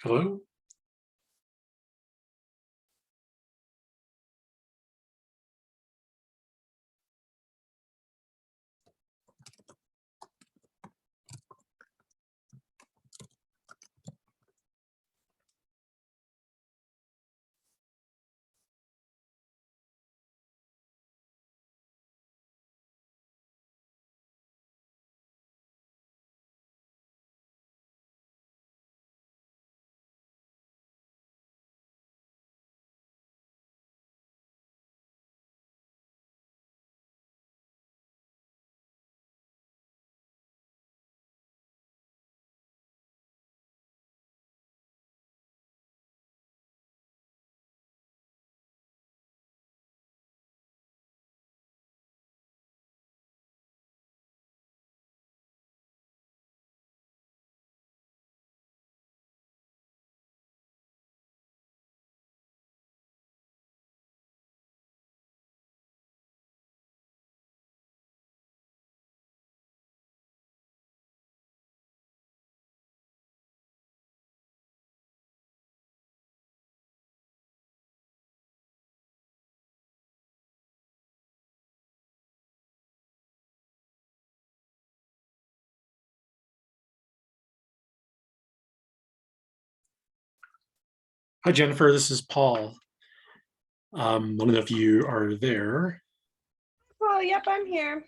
Hello? Hi, Jennifer. This is Paul. I don't know if you are there. Oh, yep, I'm here.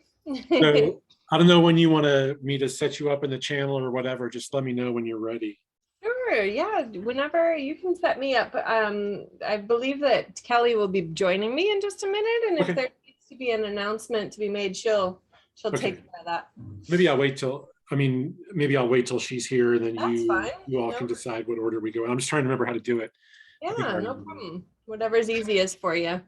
So I don't know when you want me to set you up in the channel or whatever. Just let me know when you're ready. Sure, yeah, whenever you can set me up. I believe that Kelly will be joining me in just a minute, and if Okay. there needs to be an announcement to be made, she'll Okay. take care of that. Maybe I'll wait till, maybe I'll wait till she's here, and then That's fine. you all No, can decide what order we go in. I'm just trying to remember how to do it. I think yeah, no problem. Whatever's easiest for you.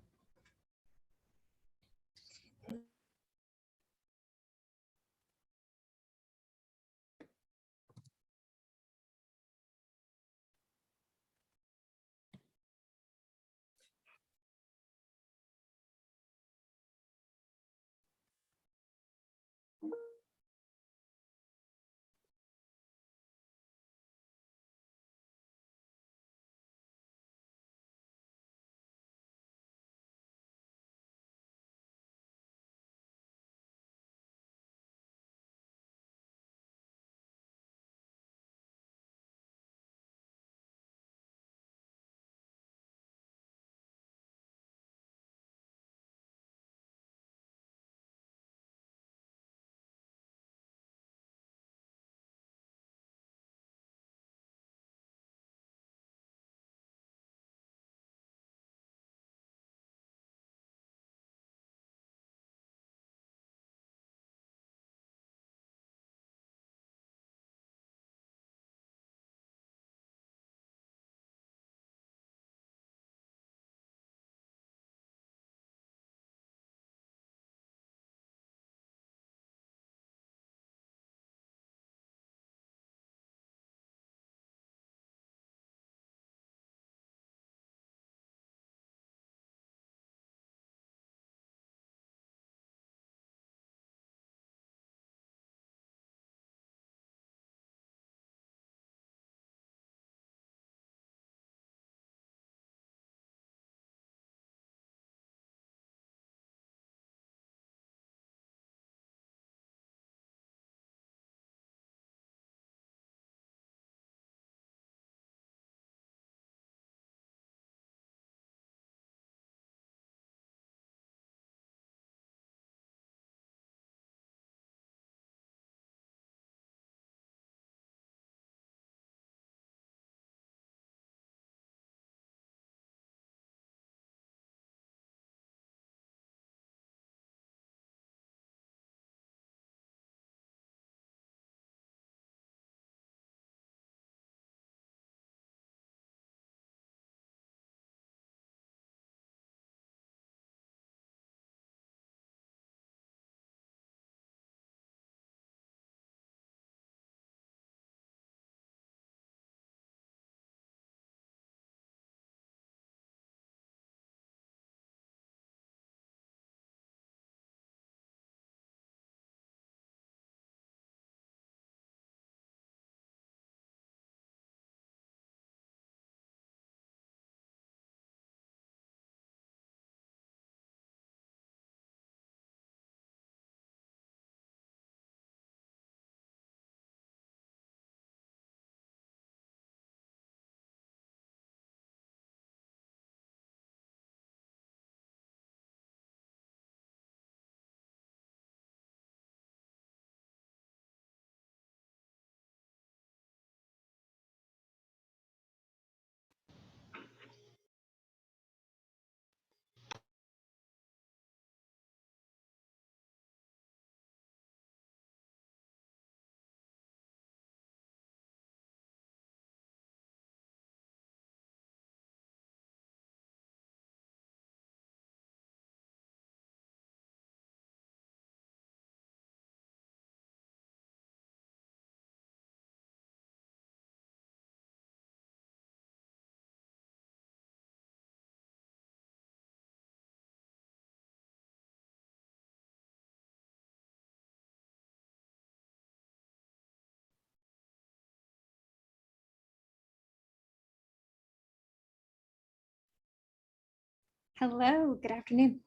Hello, good afternoon.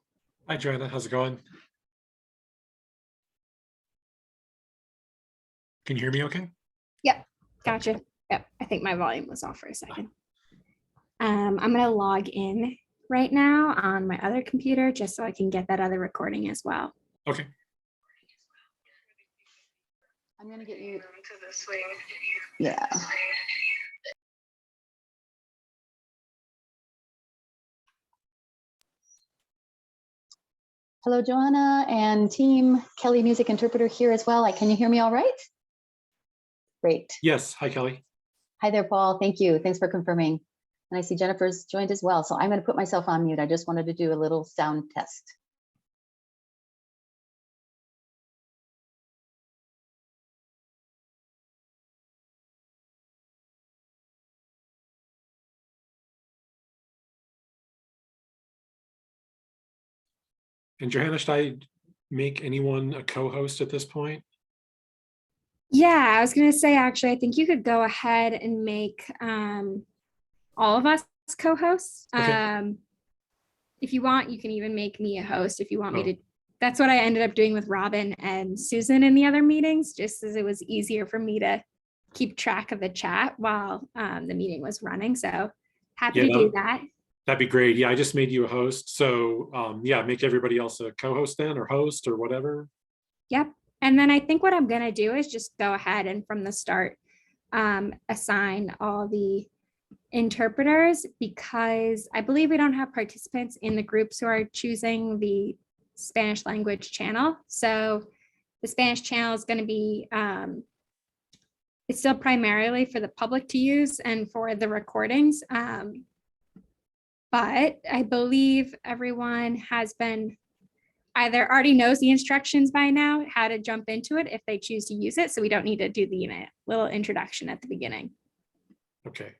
Hi, Joanna. How's it going? Can you hear me okay? Yep, gotcha. Yep, I think my volume was off for a second. I'm gonna log in right now on my other computer just so I can get that other recording as well. Okay. I'm gonna get you to this way. Yeah. Hello, Joanna and team. Kelly, music interpreter here as well. Can you hear me all right? Great. Yes. Hi, Kelly. Hi there, Paul. Thank you. Thanks for confirming. And I see Jennifer's joined as well. So I'm going to put myself on mute. I just wanted to do a little sound test. And Johanna, should I make anyone a co-host at this point? Yeah, I was gonna say, actually, I think you could go ahead and make all of us co-hosts. Okay. If you want, you can even make me a host if you want me Oh. to. That's what I ended up doing with Robin and Susan in the other meetings, just as it was easier for me to keep track of the chat while the meeting was running. So happy Yeah, to do that. That'd be great. Yeah, I just made you a host. So yeah, make everybody else a co-host then, or host or whatever. Yep. And then I think what I'm going to do is just go ahead and from the start assign all the interpreters, because I believe we don't have participants in the groups who are choosing the Spanish language channel. So the Spanish channel is going to be, it's still primarily for the public to use and for the recordings. But I believe everyone has been either already knows the instructions by now, how to jump into it if they choose to use it. So we don't need to do the little introduction at the beginning. Okay.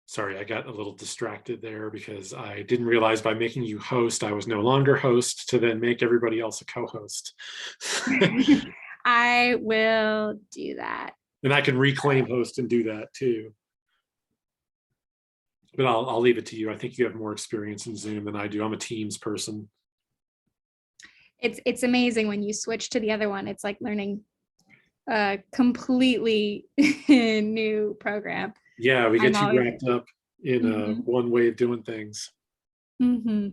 Sorry, I got a little distracted there because I didn't realize by making you host, I was no longer host to then make everybody else a co-host. I will do that. And I can reclaim host and do that too. But I'll leave it to you. I think you have more experience in Zoom than I do. I'm a Teams person. It's amazing when you switch to the other one. It's like learning a completely new program. Yeah, we get too wrapped up in one way of doing things. Mm-hmm.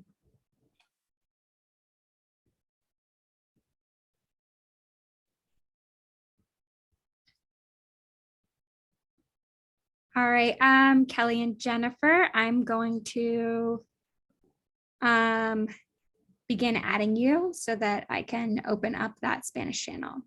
All right, Kelly and Jennifer, I'm going to begin adding you so that I can open up that Spanish channel.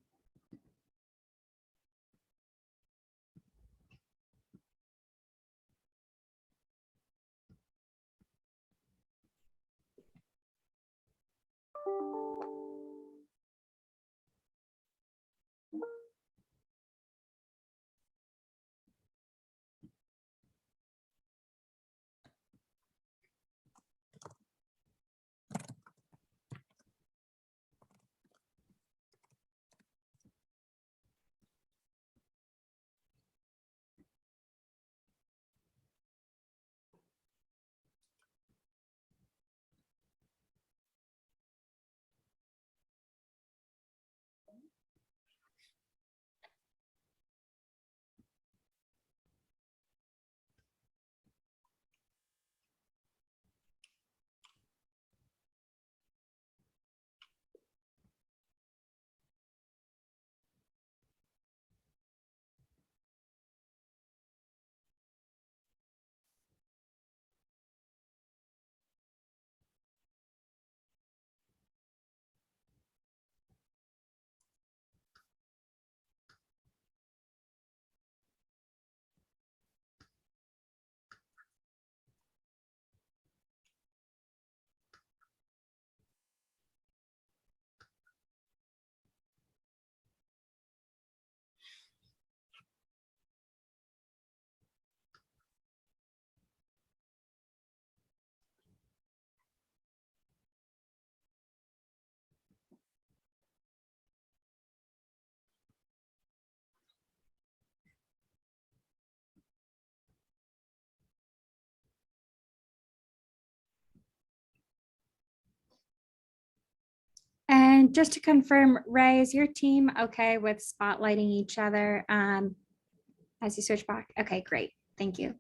And just to confirm, Ray, is your team okay with spotlighting each other as you switch back? Okay, great. Thank you.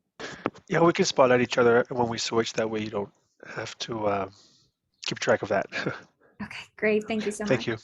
Yeah, we can spotlight each other when we switch. That way you don't have to keep track of that. Okay, great. Thank you so much. Thank you.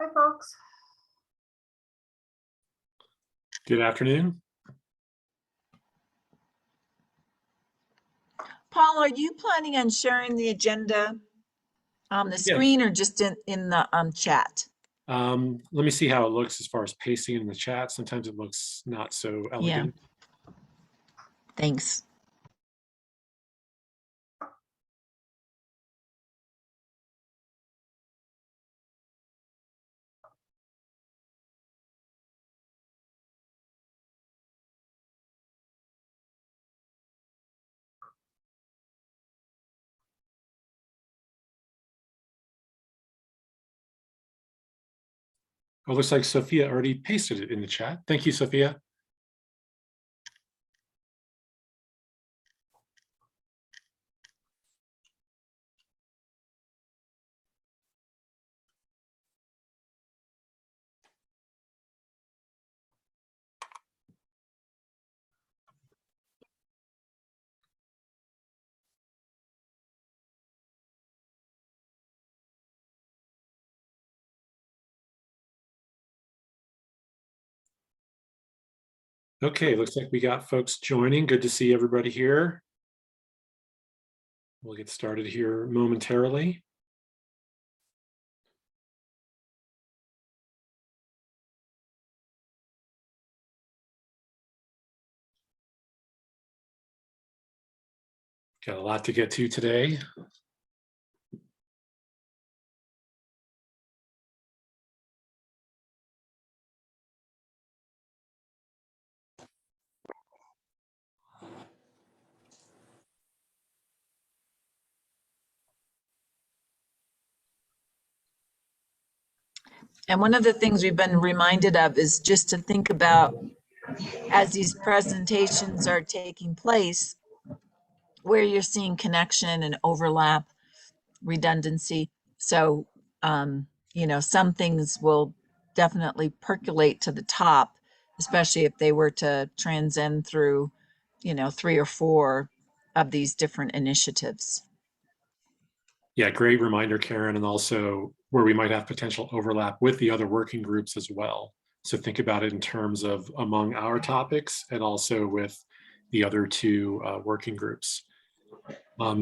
Hi, folks. Good afternoon. Paul, are you planning on sharing the agenda on the screen or just in the chat? Let me see how it looks as far as pasting in the chat. Sometimes it looks not so elegant. Thanks. Oh, it looks like Sophia already pasted it in the chat. Thank you, Sophia. Okay, looks like we got folks joining. Good to see everybody here. We'll get started here momentarily. Got a lot to get to today. And one of the things we've been reminded of is just to think about, as these presentations are taking place, where you're seeing connection and overlap, redundancy. So, some things will definitely percolate to the top, especially if they were to transcend through, 3 or 4 of these different initiatives. Yeah, great reminder, Karen, and also where we might have potential overlap with the other working groups as well. So think about it in terms of among our topics and also with the other 2 working groups.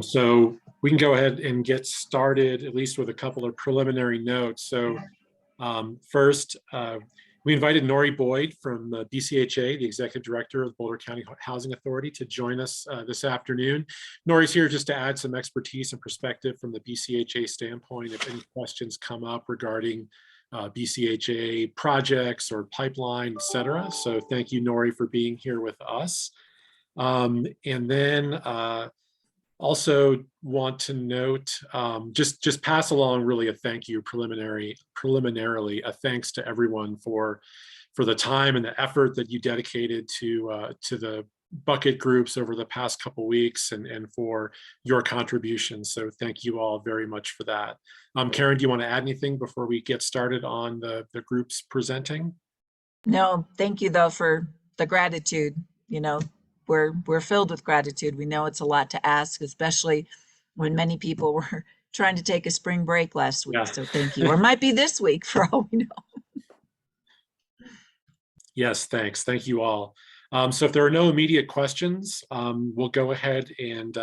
So we can go ahead and get started, at least with a couple of preliminary notes. So first, we invited Nori Boyd from the BCHA, the Executive Director of the Boulder County Housing Authority, to join us this afternoon. Nori's here just to add some expertise and perspective from the BCHA standpoint if any questions come up regarding BCHA projects or pipeline, et cetera. So thank you, Nori, for being here with us. And then also want to note, just pass along really a thank you preliminarily, a thanks to everyone for the time and the effort that you dedicated to the bucket groups over the past couple weeks and for your contributions. So thank you all very much for that. Karen, do you want to add anything before we get started on the groups presenting? No, thank you though for the gratitude. You know, we're filled with gratitude. We know it's a lot to ask, especially when many people were trying to take a spring break last week. Yeah. So thank you. Or might be this week for all we know. Yes, thanks. Thank you all. So if there are no immediate questions, we'll go ahead and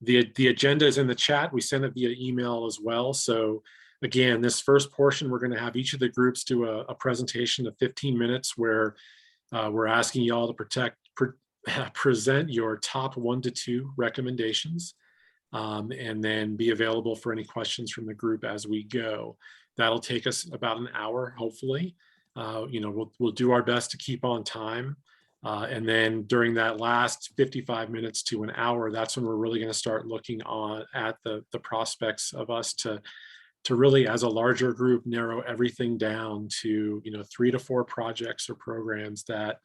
the agenda is in the chat. We send it via email as well. So again, this first portion, we're going to have each of the groups do a presentation of 15 minutes where we're asking you all to present your top 1 to 2 recommendations, and then be available for any questions from the group as we go. That'll take us about an hour, hopefully. We'll do our best to keep on time. And then during that last 55 minutes to an hour, that's when we're really going to start looking at the prospects of us to really, as a larger group, narrow everything down to 3 to 4 projects or programs that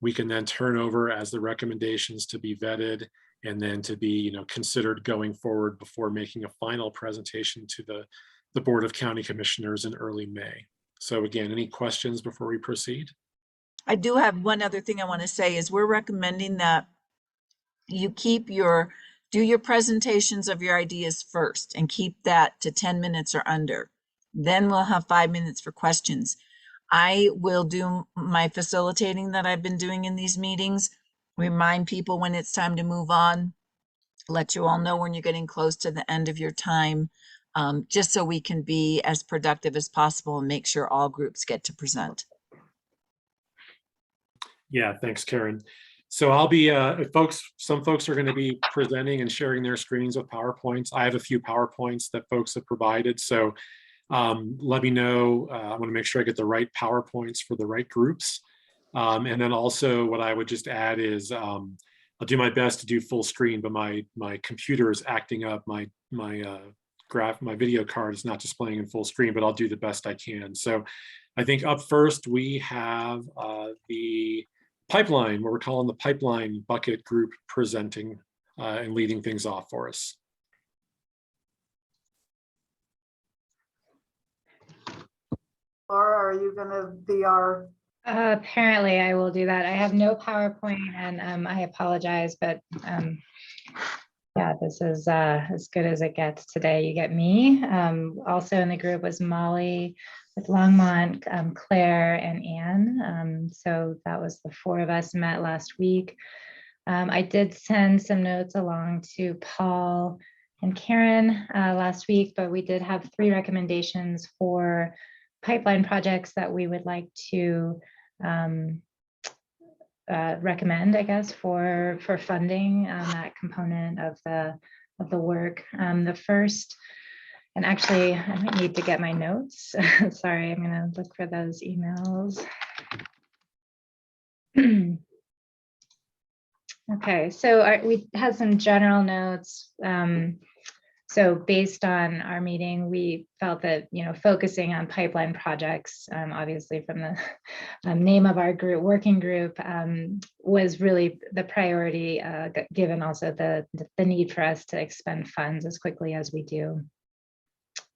we can then turn over as the recommendations to be vetted and then to be considered going forward before making a final presentation to the Board of County Commissioners in early May. So again, any questions before we proceed? I do have one other thing I want to say is we're recommending that you do your presentations of your ideas first and keep that to 10 minutes or under. Then we'll have 5 minutes for questions. I will do my facilitating that I've been doing in these meetings, remind people when it's time to move on, let you all know when you're getting close to the end of your time, just so we can be as productive as possible and make sure all groups get to present. Yeah, thanks, Karen. So I'll be, some folks are going to be presenting and sharing their screens with PowerPoints. I have a few PowerPoints that folks have provided. So let me know. I want to make sure I get the right PowerPoints for the right groups. And then also what I would just add is I'll do my best to do full screen, but my computer is acting up. My video card is not displaying in full screen, but I'll do the best I can. So I think up first we have the pipeline, what we're calling the pipeline bucket group, presenting and leading things off for us. Laura, are you going to be our? Apparently I will do that. I have no PowerPoint and I apologize, but yeah, this is as good as it gets today. You get me. Also in the group was Molly with Longmont, Claire and Anne. So that was the 4 of us met last week. I did send some notes along to Paul and Karen last week, but we did have 3 recommendations for pipeline projects that we would like to recommend, I guess, for funding that component of the work. The first, and actually I might need to get my notes. Sorry, I'm gonna look for those emails. Okay, so we had some general notes. So based on our meeting, we felt that, focusing on pipeline projects, obviously from the name of our group, working group, was really the priority, given also the need for us to expend funds as quickly as we do.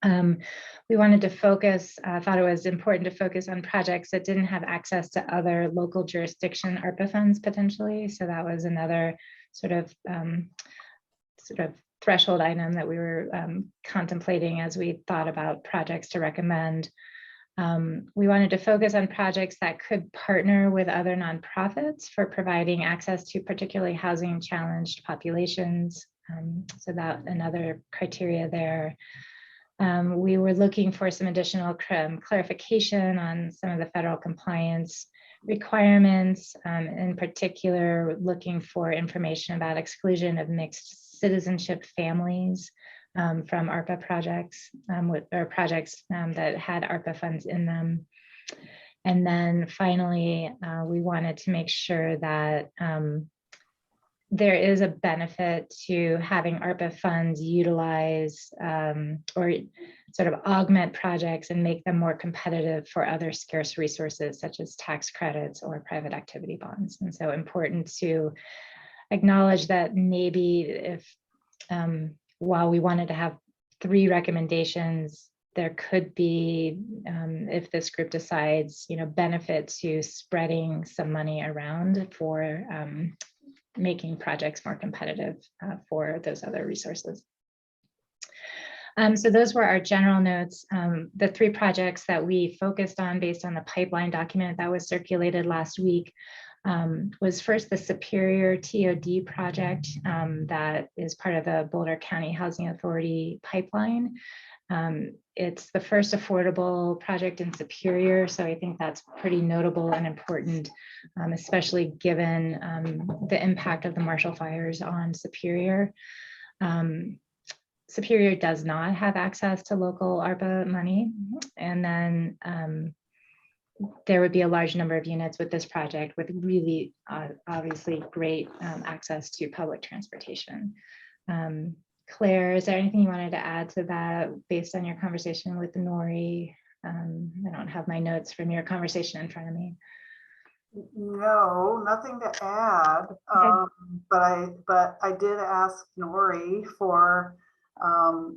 We wanted to focus, thought it was important to focus on projects that didn't have access to other local jurisdiction ARPA funds potentially. So that was another sort of threshold item that we were contemplating as we thought about projects to recommend. We wanted to focus on projects that could partner with other nonprofits for providing access to particularly housing challenged populations. So that another criteria there. We were looking for some additional clarification on some of the federal compliance requirements, in particular looking for information about exclusion of mixed citizenship families from ARPA projects, or projects that had ARPA funds in them. And then finally, we wanted to make sure that there is a benefit to having ARPA funds utilize or sort of augment projects and make them more competitive for other scarce resources such as tax credits or private activity bonds. And so important to acknowledge that maybe if while we wanted to have 3 recommendations, there could be, if this group decides, benefit to spreading some money around for making projects more competitive for those other resources. So those were our general notes. The 3 projects that we focused on based on the pipeline document that was circulated last week was first the Superior TOD project that is part of the Boulder County Housing Authority pipeline. It's the first affordable project in Superior, so I think that's pretty notable and important, especially given the impact of the Marshall fires on Superior. Superior does not have access to local ARPA money, and then there would be a large number of units with this project with really obviously great access to public transportation. Claire, is there anything you wanted to add to that based on your conversation with Nori? I don't have my notes from your conversation in front of me. No, nothing to add. Okay. But I did ask Nori for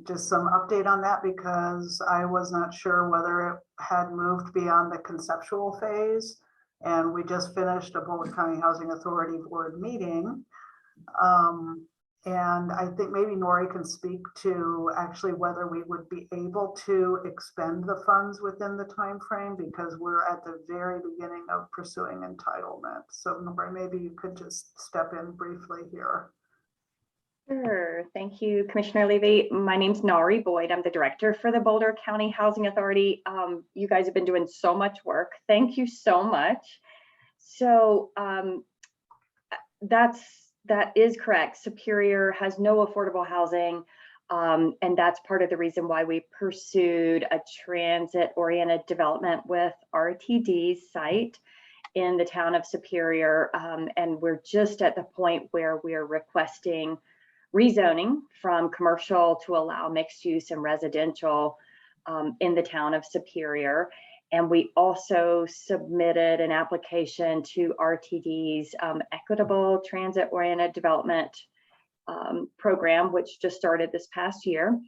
just some update on that because I was not sure whether it had moved beyond the conceptual phase. And we just finished a Boulder County Housing Authority board meeting. And I think maybe Nori can speak to actually whether we would be able to expend the funds within the time frame because we're at the very beginning of pursuing entitlement. So Nori, maybe you could just step in briefly here. Sure. Thank you, Commissioner Levy. My name's Nari Boyd. I'm the director for the Boulder County Housing Authority. You guys have been doing so much work. Thank you so much. So that is correct. Superior has no affordable housing. And that's part of the reason why we pursued a transit-oriented development with RTD's site in the town of Superior. And we're just at the point where we're requesting rezoning from commercial to allow mixed use and residential in the town of Superior. And we also submitted an application to RTD's equitable transit-oriented development program, which just started this past year.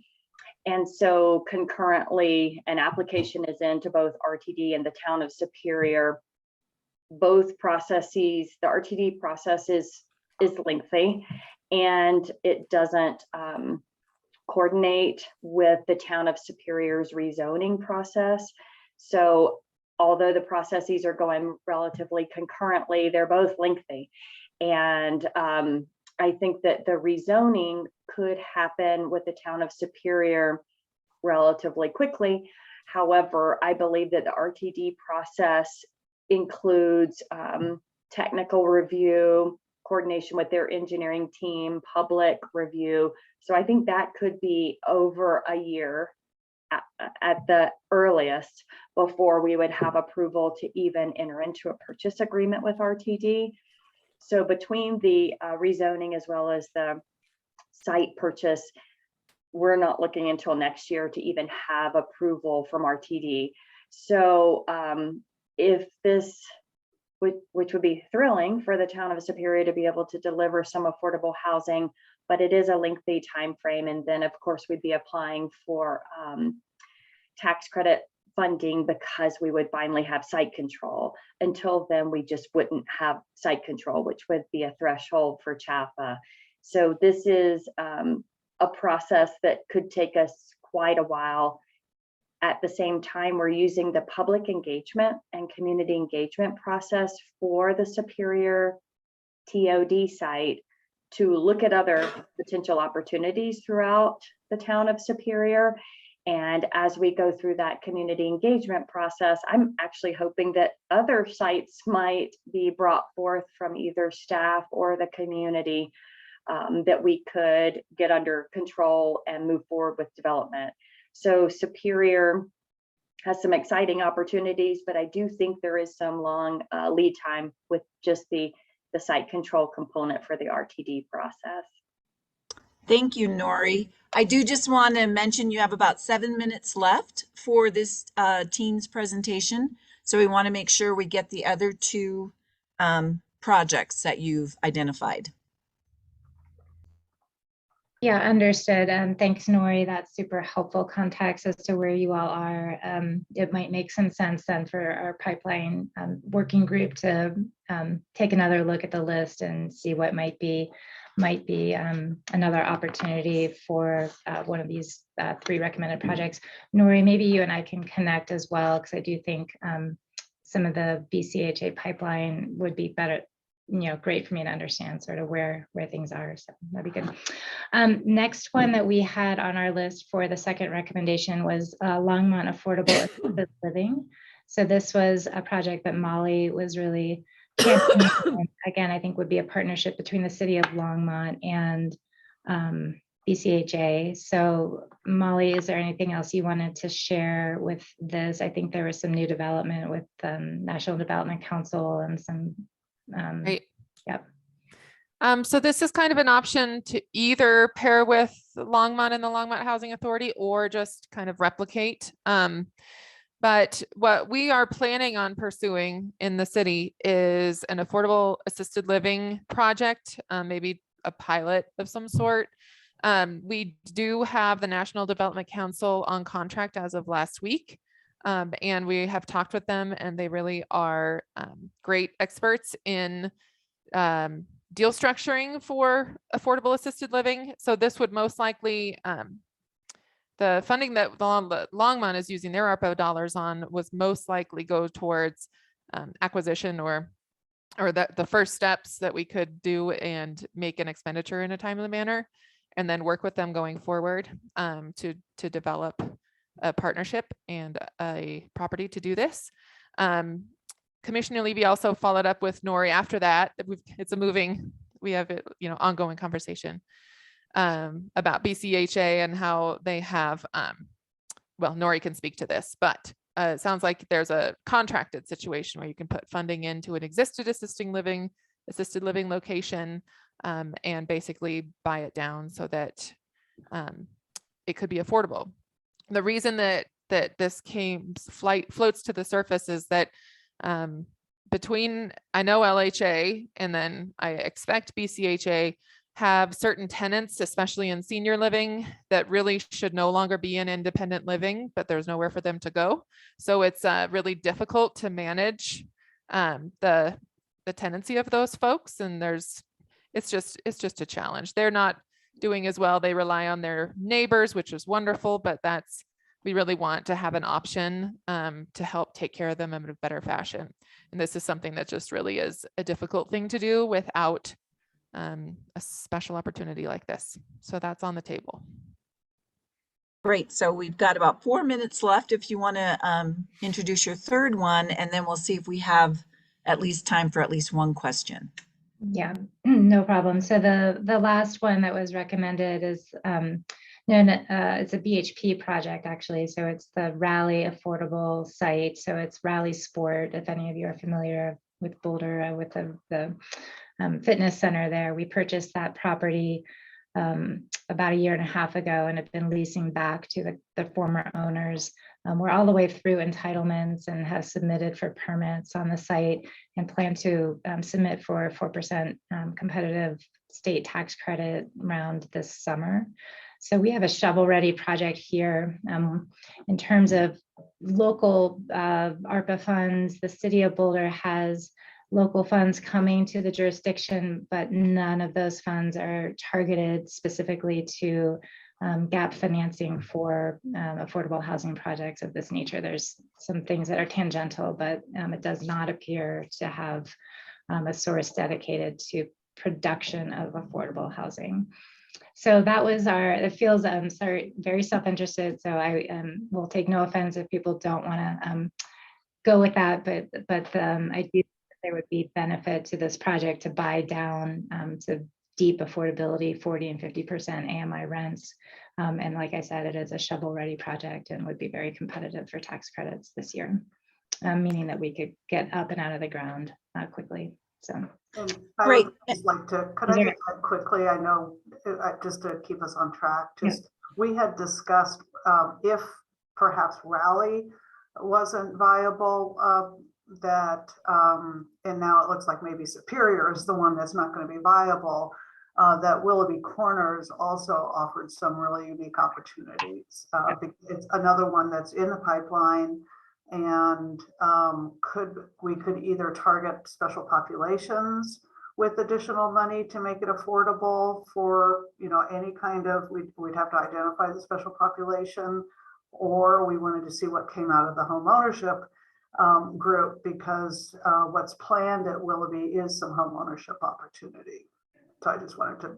And so concurrently, an application is in to both RTD and the town of Superior. Both processes, the RTD process is lengthy and it doesn't coordinate with the town of Superior's rezoning process. So although the processes are going relatively concurrently, they're both lengthy. And I think that the rezoning could happen with the town of Superior relatively quickly. However, I believe that the RTD process includes technical review, coordination with their engineering team, public review. So I think that could be over a year at the earliest before we would have approval to even enter into a purchase agreement with RTD. So between the rezoning as well as the site purchase, we're not looking until next year to even have approval from RTD. So if this, which would be thrilling for the town of Superior to be able to deliver some affordable housing, but it is a lengthy time frame. And then of course we'd be applying for tax credit funding because we would finally have site control. Until then, we just wouldn't have site control, which would be a threshold for CHAPA. So this is a process that could take us quite a while. At the same time, we're using the public engagement and community engagement process for the Superior TOD site to look at other potential opportunities throughout the town of Superior. And as we go through that community engagement process, I'm actually hoping that other sites might be brought forth from either staff or the community that we could get under control and move forward with development. So Superior has some exciting opportunities, but I do think there is some long lead time with just the site control component for the RTD process. Thank you, Nori. I do just want to mention you have about 7 minutes left for this team's presentation. So we want to make sure we get the other 2 projects that you've identified. Yeah, understood. Thanks, Nori. That's super helpful context as to where you all are. It might make some sense then for our pipeline working group to take another look at the list and see what might be another opportunity for one of these 3 recommended projects. Nori, maybe you and I can connect as well, because I do think some of the BCHA pipeline would be better, great for me to understand sort of where things are. So that'd be good. Next one that we had on our list for the second recommendation was Longmont Affordable Assisted Living. So this was a project that Molly was really championing. Again, I think would be a partnership between the city of Longmont and BCHA. So Molly, is there anything else you wanted to share with this? I think there was some new development with National Development Council and some Right. Yep. So this is kind of an option to either pair with Longmont and the Longmont Housing Authority or just kind of replicate. But what we are planning on pursuing in the city is an affordable assisted living project, maybe a pilot of some sort. We do have the National Development Council on contract as of last week. And we have talked with them, and they really are great experts in deal structuring for affordable assisted living. So this would most likely, the funding that Longmont is using their ARPA dollars on was most likely go towards acquisition or the first steps that we could do and make an expenditure in a timely manner, and then work with them going forward to develop a partnership and a property to do this. Commissioner Levy also followed up with Nori after that. We have ongoing conversation about BCHA and how they have, well, Nori can speak to this, but it sounds like there's a contracted situation where you can put funding into an existed assisted living location and basically buy it down so that it could be affordable. The reason that this floats to the surface is that between, I know LHA and then I expect BCHA have certain tenants, especially in senior living, that really should no longer be in independent living, but there's nowhere for them to go. So it's really difficult to manage the tenancy of those folks, and it's just a challenge. They're not doing as well. They rely on their neighbors, which is wonderful, but we really want to have an option to help take care of them in a better fashion. And this is something that just really is a difficult thing to do without a special opportunity like this. So that's on the table. Great. So we've got about 4 minutes left if you want to introduce your third one, and then we'll see if we have at least time for at least one question. Yeah, no problem. So the last one that was recommended is it's a BHP project actually. So it's the Raleigh Affordable Site. So it's Raleigh Sport. If any of you are familiar with Boulder, with the fitness center there, we purchased that property about 1.5 years ago and have been leasing back to the former owners. We're all the way through entitlements and have submitted for permits on the site and plan to submit for 4% competitive state tax credit around this summer. So we have a shovel-ready project here. In terms of local ARPA funds, the city of Boulder has local funds coming to the jurisdiction, but none of those funds are targeted specifically to gap financing for affordable housing projects of this nature. There's some things that are tangential, but it does not appear to have a source dedicated to production of affordable housing. So that was it feels very self-interested. So I will take no offense if people don't want to go with that, but I do think there would be benefit to this project to buy down to deep affordability, 40 and 50% AMI rents. And like I said, it is a shovel-ready project and would be very competitive for tax credits this year, meaning that we could get up and out of the ground quickly. So. Great. Could I just add quickly? I know, just to keep us on track, we had discussed if perhaps Raleigh wasn't viable, and now it looks like maybe Superior is the one that's not going to be viable. that Willoughby Corners also offered some really unique opportunities. It's another one that's in the pipeline, and we could either target special populations with additional money to make it affordable for, you know, any kind of, we'd have to identify the special population, or we wanted to see what came out of the home ownership group, because what's planned at Willoughby is some home ownership opportunity. So I just wanted to,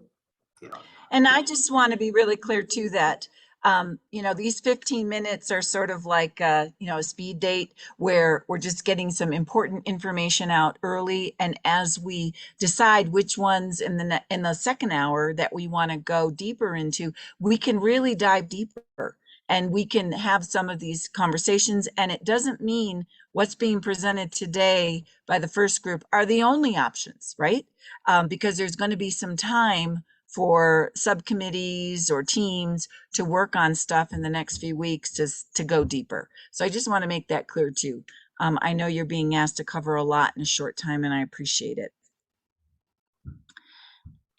you know. And I just want to be really clear too that, you know, these 15 minutes are sort of like, you know, a speed date where we're just getting some important information out early. And as we decide which ones in the second hour that we want to go deeper into, we can really dive deeper and we can have some of these conversations. And it doesn't mean what's being presented today by the first group are the only options, right? Because there's going to be some time for subcommittees or teams to work on stuff in the next few weeks to go deeper. So I just want to make that clear too. I know you're being asked to cover a lot in a short time, and I appreciate it.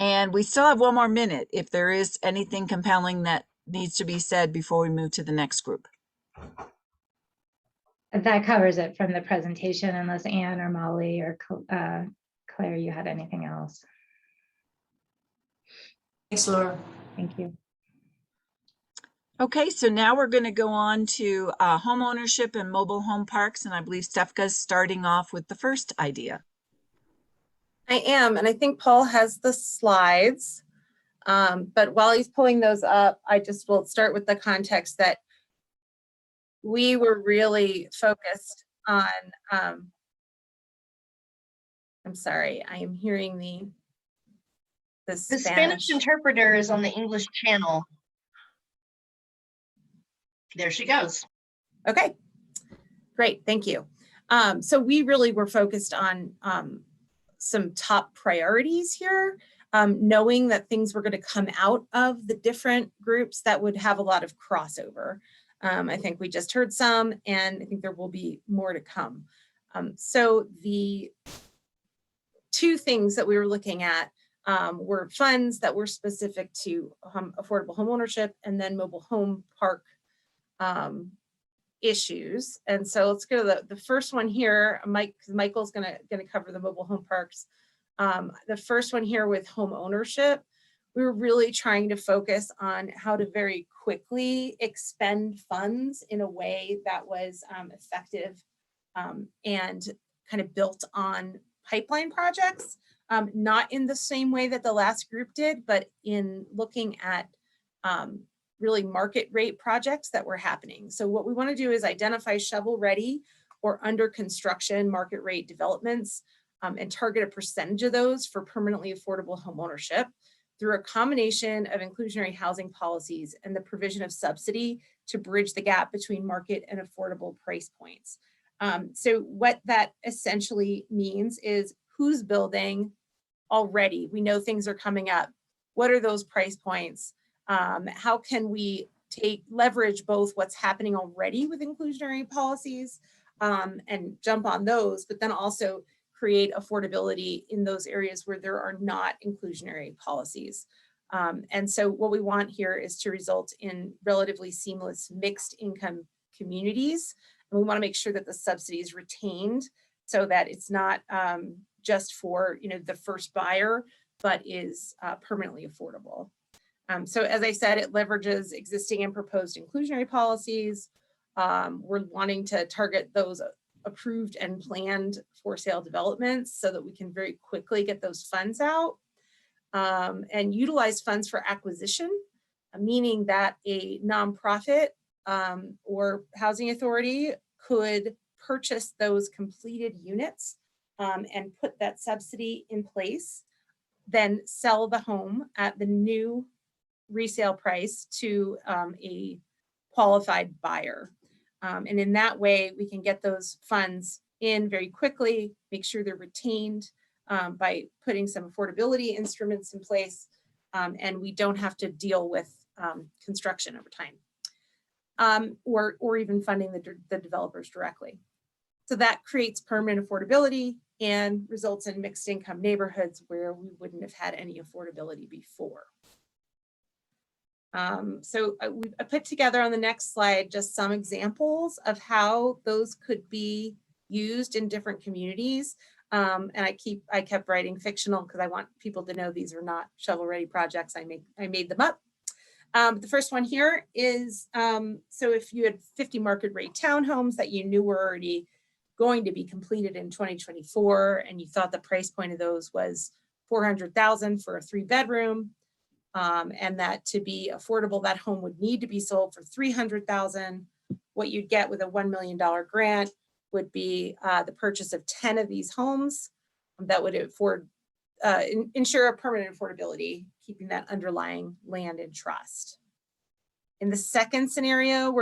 And we still have one more minute if there is anything compelling that needs to be said before we move to the next group. That covers it from the presentation, unless Anne or Molly or Claire, you had anything else? Thanks, Laura. Thank you. Okay, so now we're going to go on to home ownership and mobile home parks. And I believe Stefka's starting off with the first idea. I am, and I think Paul has the slides. But while he's pulling those up, I just will start with the context that we were really focused on, I'm sorry, I am hearing the Spanish interpreter is on the English channel. There she goes. Okay, great, thank you. So we really were focused on some top priorities here, knowing that things were going to come out of the different groups that would have a lot of crossover. I think we just heard some, and I think there will be more to come. So the two things that we were looking at were funds that were specific to affordable home ownership and then mobile home park issues. And so let's go to the first one here. Michael's gonna cover the mobile home parks. The first one here with home ownership, we were really trying to focus on how to very quickly expend funds in a way that was effective and kind of built on pipeline projects, not in the same way that the last group did, but in looking at really market rate projects that were happening. So what we want to do is identify shovel ready or under construction market rate developments and target a percentage of those for permanently affordable home ownership through a combination of inclusionary housing policies and the provision of subsidy to bridge the gap between market and affordable price points. So what that essentially means is who's building already. We know things are coming up. What are those price points? How can we leverage both what's happening already with inclusionary policies and jump on those, but then also create affordability in those areas where there are not inclusionary policies. And so what we want here is to result in relatively seamless mixed income communities. And we want to make sure that the subsidy is retained so that it's not just for the first buyer, but is permanently affordable. So as I said, it leverages existing and proposed inclusionary policies. We're wanting to target those approved and planned for sale developments so that we can very quickly get those funds out and utilize funds for acquisition, meaning that a nonprofit or housing authority could purchase those completed units and put that subsidy in place, then sell the home at the new resale price to a qualified buyer. And in that way, we can get those funds in very quickly, make sure they're retained by putting some affordability instruments in place, and we don't have to deal with construction over time, or even funding the developers directly. So that creates permanent affordability, and results in mixed income neighborhoods where we wouldn't have had any affordability before. So I put together on the next slide just some examples of how those could be used in different communities. And I kept writing fictional because I want people to know these are not shovel-ready projects. I made them up. The first one here is, so if you had 50 market rate townhomes that you knew were already going to be completed in 2024, and you thought the price point of those was $400,000 for a 3-bedroom, and that to be affordable, that home would need to be sold for $300,000. What you'd get with a $1 million grant would be the purchase of 10 of these homes that would ensure a permanent affordability, keeping that underlying land in trust. In the second scenario,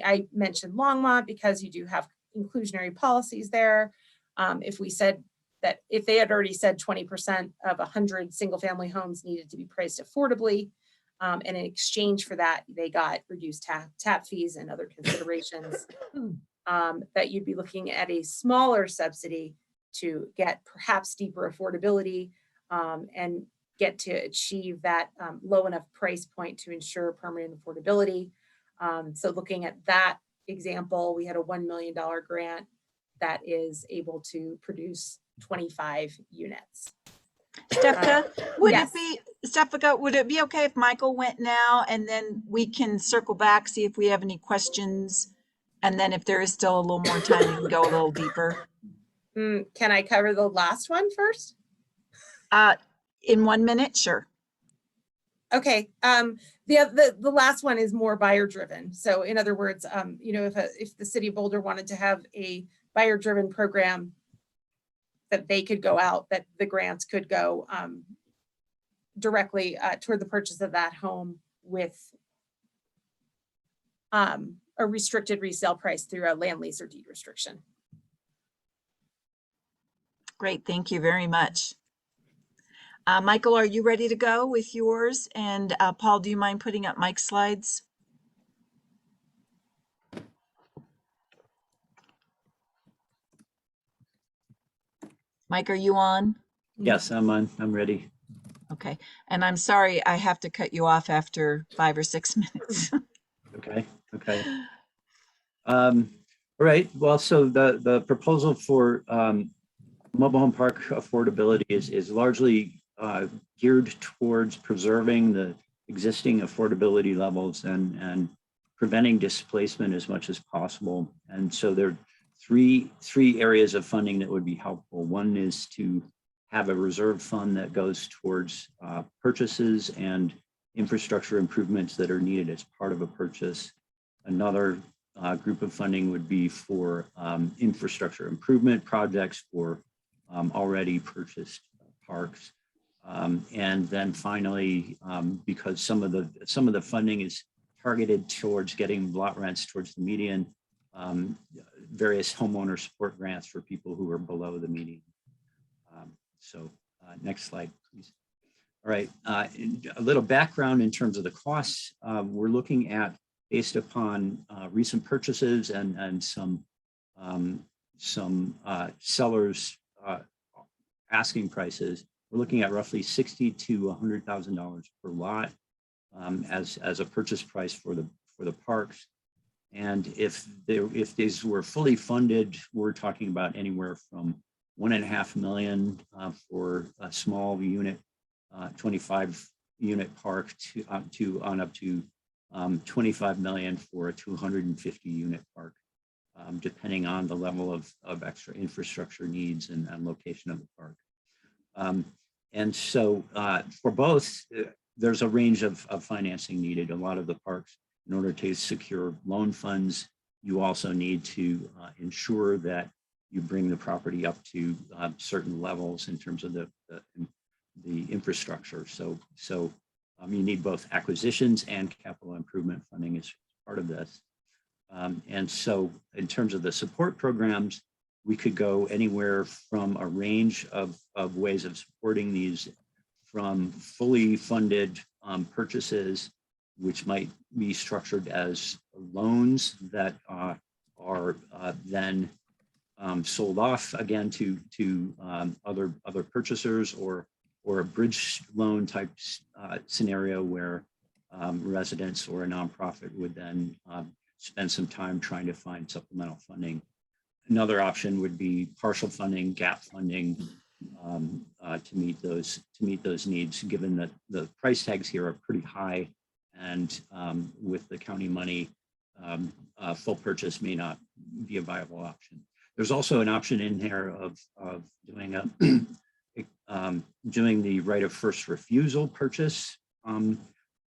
I mentioned Longmont because you do have inclusionary policies there. If we said that if they had already said 20% of 100 single family homes needed to be priced affordably, and in exchange for that, they got reduced tap fees and other considerations, that you'd be looking at a smaller subsidy to get perhaps deeper affordability and get to achieve that low enough price point to ensure permanent affordability. So looking at that example, we had a $1 million grant that is able to produce 25 units. Stefka, would yes. it be okay if Michael went now, and then we can circle back, see if we have any questions, and then if there is still a little more time, we can go a little deeper. Can I cover the last one first? In 1 minute, sure. Okay. The last one is more buyer driven. So in other words, if the city of Boulder wanted to have a buyer driven program, that they could go out, that the grants could go directly toward the purchase of that home with a restricted resale price through a land lease or deed restriction. Great, thank you very much. Michael, are you ready to go with yours? And Paul, do you mind putting up Mike's slides? Mike, are you on? Yes, I'm on. I'm ready. Okay. And I'm sorry, I have to cut you off after 5 or 6 minutes. Okay. All right. Well, so the proposal for mobile home park affordability is largely geared towards preserving the existing affordability levels and preventing displacement as much as possible. And so there are three areas of funding that would be helpful. One is to have a reserve fund that goes towards purchases and infrastructure improvements that are needed as part of a purchase. Another group of funding would be for infrastructure improvement projects for already purchased parks. And then finally, because some of the funding is targeted towards getting lot rents towards the median, various homeowner support grants for people who are below the median. So next slide, please. All right, a little background in terms of the costs. We're looking at, based upon recent purchases and some sellers asking prices, we're looking at roughly $60,000 to $100,000 per lot as a purchase price for the parks. And if these were fully funded, we're talking about anywhere from $1.5 million for a small unit, 25 unit park to on up to 25 million for a 250 unit park, depending on the level of extra infrastructure needs and location of the park. And so for both, there's a range of financing needed. A lot of the parks, in order to secure loan funds, you also need to ensure that you bring the property up to certain levels in terms of the infrastructure. So you need both acquisitions and capital improvement funding as part of this. And so in terms of the support programs, we could go anywhere from a range of ways of supporting these, from fully funded purchases, which might be structured as loans that are then sold off again to other purchasers, or a bridge loan type scenario where residents or a nonprofit would then spend some time trying to find supplemental funding. Another option would be partial funding, gap funding, to meet those needs, given that the price tags here are pretty high, and with the county money, full purchase may not be a viable option. There's also an option in here of doing doing the right of first refusal purchase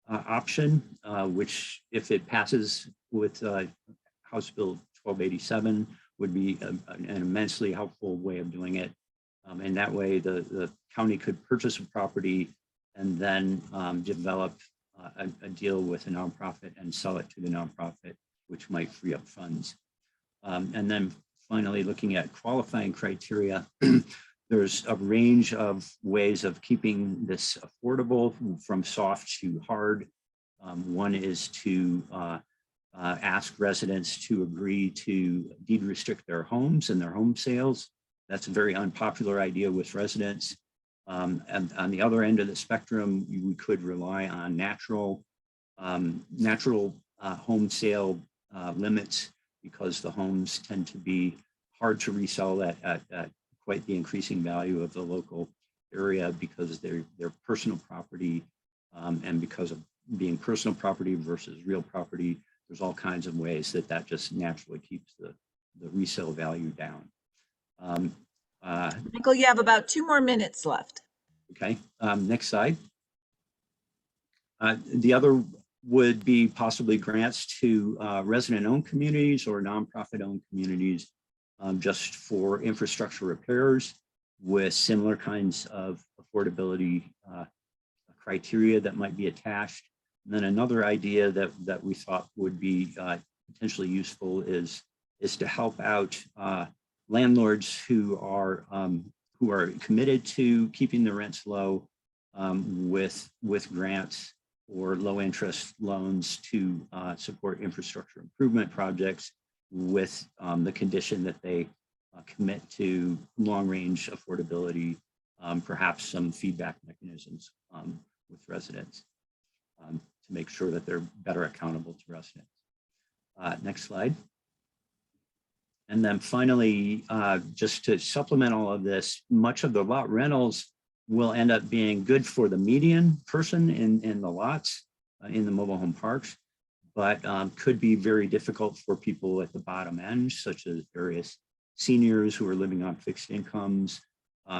option, which, if it passes with House Bill 1287, would be an immensely helpful way of doing it. And that way the county could purchase a property and then develop a deal with a nonprofit and sell it to the nonprofit, which might free up funds. And then finally, looking at qualifying criteria, there's a range of ways of keeping this affordable, from soft to hard. One is to ask residents to agree to deed restrict their homes and their home sales. That's a very unpopular idea with residents. And on the other end of the spectrum, we could rely on natural home sale limits, because the homes tend to be hard to resell at quite the increasing value of the local area, because they're personal property, and because of being personal property versus real property, there's all kinds of ways that just naturally keeps the resale value down. Michael, you have about 2 more minutes left. Okay, next slide. The other would be possibly grants to resident-owned communities or nonprofit-owned communities, just for infrastructure repairs with similar kinds of affordability criteria that might be attached. And then another idea that we thought would be potentially useful is to help out landlords who are committed to keeping the rents low, with grants or low interest loans to support infrastructure improvement projects, with the condition that they commit to long range affordability, perhaps some feedback mechanisms with residents, to make sure that they're better accountable to residents. Next slide. And then finally, just to supplement all of this, much of the lot rentals will end up being good for the median person in the lots, in the mobile home parks, but could be very difficult for people at the bottom end, such as various seniors who are living on fixed incomes,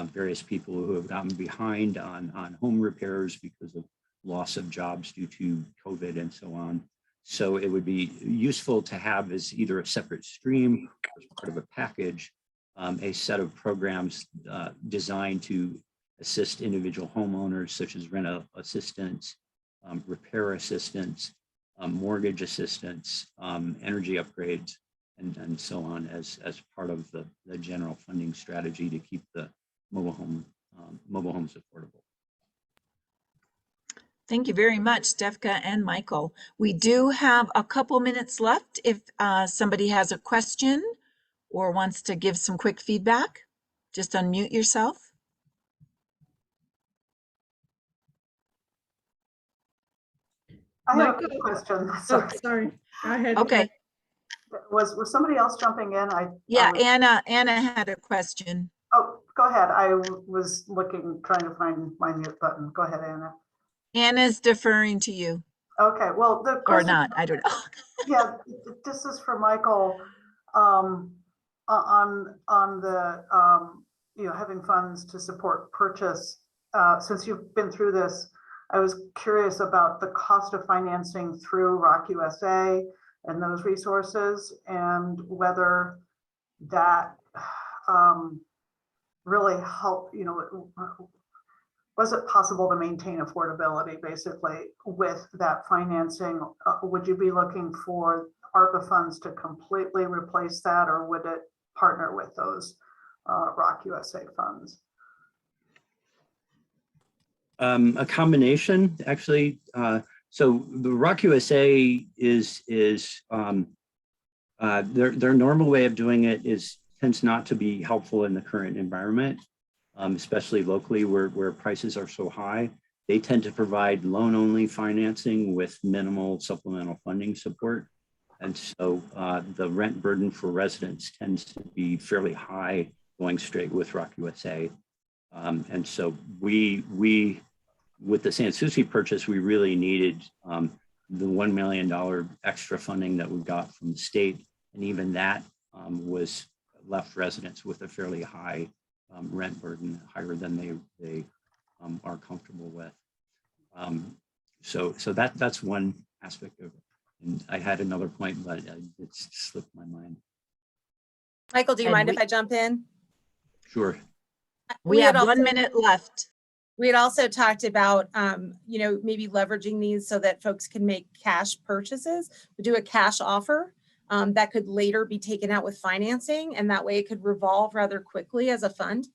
various people who have gotten behind on home repairs because of loss of jobs due to COVID and so on. So it would be useful to have, as either a separate stream or as part of a package, a set of programs designed to assist individual homeowners, such as rental assistance, repair assistance, mortgage assistance, energy upgrades, and so on, as part of the general funding strategy to keep the mobile homes affordable. Thank you very much, Defka and Michael. We do have a couple minutes left if somebody has a question or wants to give some quick feedback. Just unmute yourself. I have a question. Oh, sorry. Go ahead. Okay. Was somebody else jumping in? Yeah, Anna had a question. Oh, go ahead. I was trying to find my mute button. Go ahead, Anna. Anna's deferring to you. Okay, well, the question, Or not, I don't know. yeah, this is for Michael, on the having funds to support purchase. Since you've been through this, I was curious about the cost of financing through Rock USA and those resources, and whether that really helped, was it possible to maintain affordability basically with that financing? Would you be looking for ARPA funds to completely replace that, or would it partner with those Rock USA funds? A combination, actually. So the Rock USA is their normal way of doing it is tends not to be helpful in the current environment, especially locally where prices are so high. They tend to provide loan-only financing with minimal supplemental funding support. And so the rent burden for residents tends to be fairly high going straight with Rock USA. And so we with the Sans Souci purchase, we really needed the $1 million extra funding that we got from the state. And even that was left residents with a fairly high rent burden, higher than they are comfortable with. So that's one aspect of it. And I had another point, but it slipped my mind. Michael, do you And mind if I jump in? Sure. We had have 1 also- minute left. We had also talked about, maybe leveraging these so that folks can make cash purchases. We do a cash offer that could later be taken out with financing, and that way it could revolve rather quickly as a fund,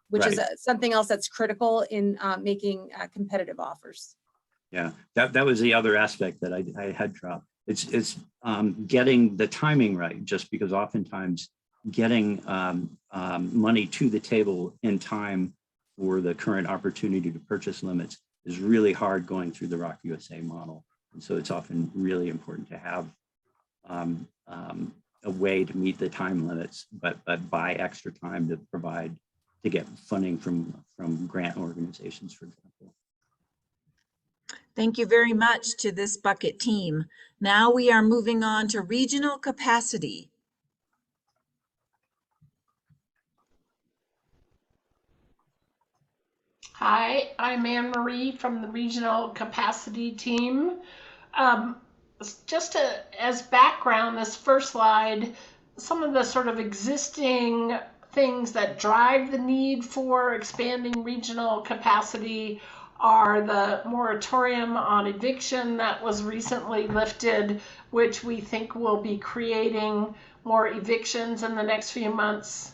which is something else that's critical in making competitive offers. Yeah, that was the other aspect that I had dropped. It's getting the timing right, just because oftentimes getting money to the table in time for the current opportunity to purchase limits is really hard going through the Rock USA model. And so it's often really important to have a way to meet the time limits, but buy extra time to get funding from grant organizations, for example. Thank you very much to this bucket team. Now we are moving on to regional capacity. Hi, I'm Anne Marie from the Regional Capacity Team. Just as background, this first slide, some of the sort of existing things that drive the need for expanding regional capacity are the moratorium on eviction that was recently lifted, which we think will be creating more evictions in the next few months.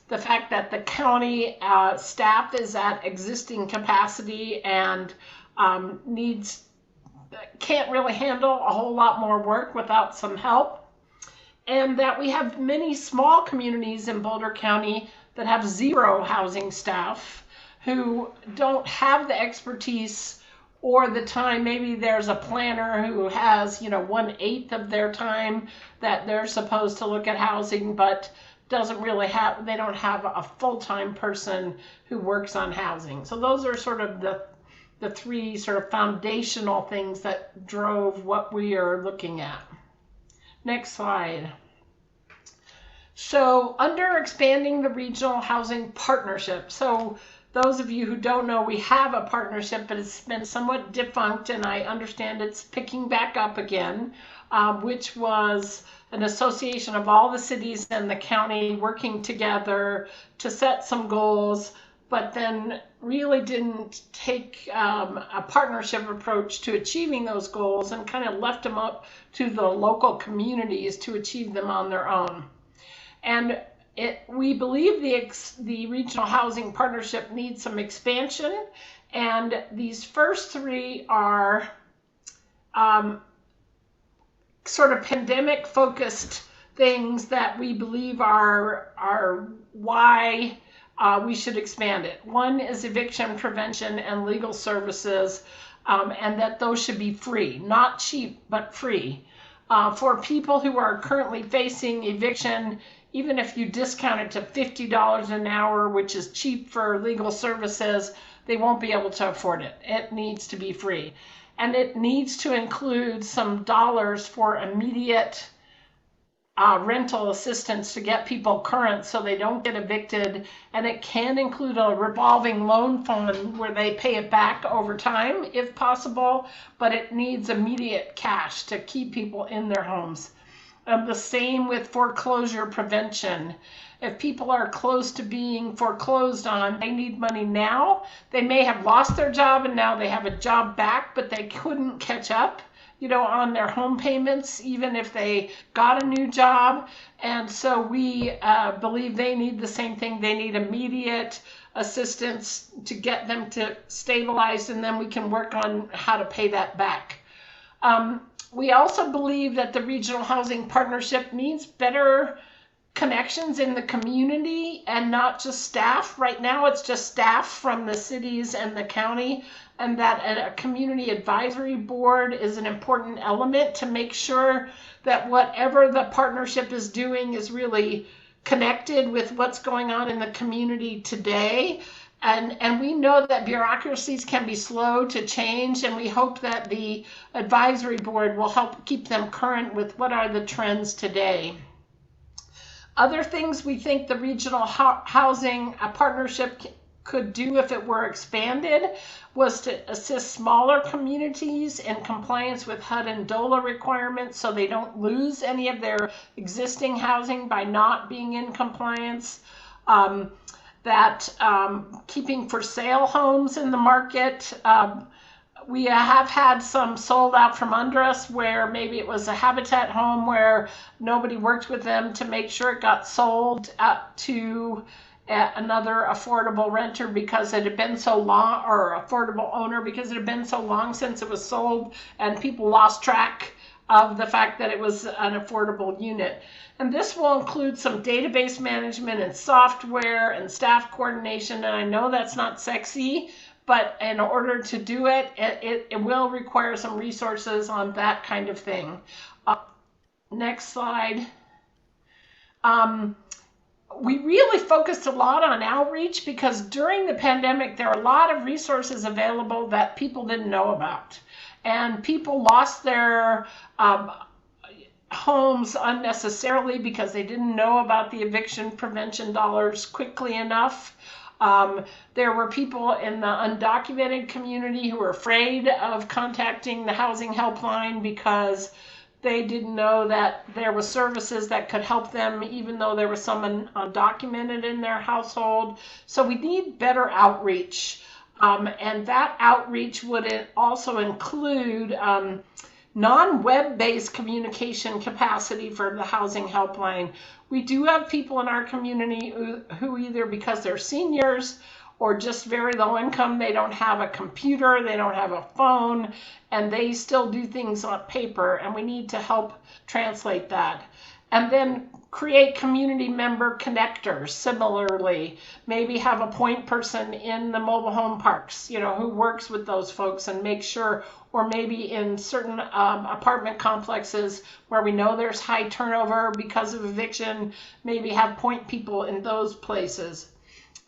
The fact that the county staff is at existing capacity and can't really handle a whole lot more work without some help. And that we have many small communities in Boulder County that have zero housing staff who don't have the expertise or the time. Maybe there's a planner who has, 1/8 of their time that they're supposed to look at housing, but they don't have a full-time person who works on housing. So those are sort of the three sort of foundational things that drove what we are looking at. Next slide. So under expanding the regional housing partnership. So those of you who don't know, we have a partnership, but it's been somewhat defunct, and I understand it's picking back up again, which was an association of all the cities and the county working together to set some goals, but then really didn't take a partnership approach to achieving those goals and kind of left them up to the local communities to achieve them on their own. And we believe the regional housing partnership needs some expansion, and these first three are sort of pandemic focused things that we believe are why we should expand it. One is eviction prevention and legal services, and that those should be free, not cheap, but free. For people who are currently facing eviction, even if you discount it to $50 an hour, which is cheap for legal services, they won't be able to afford it. It needs to be free. And it needs to include some dollars for immediate rental assistance to get people current so they don't get evicted. And it can include a revolving loan fund where they pay it back over time if possible, but it needs immediate cash to keep people in their homes. The same with foreclosure prevention. If people are close to being foreclosed on, they need money now. They may have lost their job and now they have a job back, but they couldn't catch up, on their home payments, even if they got a new job. And so we believe they need the same thing. They need immediate assistance to get them to stabilize, and then we can work on how to pay that back. We also believe that the regional housing partnership needs better connections in the community and not just staff. Right now, it's just staff from the cities and the county, and that a community advisory board is an important element to make sure that whatever the partnership is doing is really connected with what's going on in the community today. And we know that bureaucracies can be slow to change, and we hope that the advisory board will help keep them current with what are the trends today. Other things we think the regional housing partnership could do if it were expanded was to assist smaller communities in compliance with HUD and DOLA requirements so they don't lose any of their existing housing by not being in compliance. Keeping for sale homes in the market. We have had some sold out from under us where maybe it was a Habitat home where nobody worked with them to make sure it got sold to another affordable renter because it had been so long, or affordable owner because it had been so long since it was sold, and people lost track of the fact that it was an affordable unit. And this will include some database management and software and staff coordination. And I know that's not sexy, but in order to do it, it will require some resources on that kind of thing. Next slide. We really focused a lot on outreach because during the pandemic, there are a lot of resources available that people didn't know about. And people lost their homes unnecessarily because they didn't know about the eviction prevention dollars quickly enough. There were people in the undocumented community who were afraid of contacting the housing helpline because they didn't know that there were services that could help them even though there was someone undocumented in their household. So we need better outreach. And that outreach would also include non-web-based communication capacity for the housing helpline. We do have people in our community who either because they're seniors or just very low income, they don't have a computer, they don't have a phone, and they still do things on paper, and we need to help translate that. And then create community member connectors similarly. Maybe have a point person in the mobile home parks, who works with those folks and make sure, or maybe in certain apartment complexes where we know there's high turnover because of eviction, maybe have point people in those places.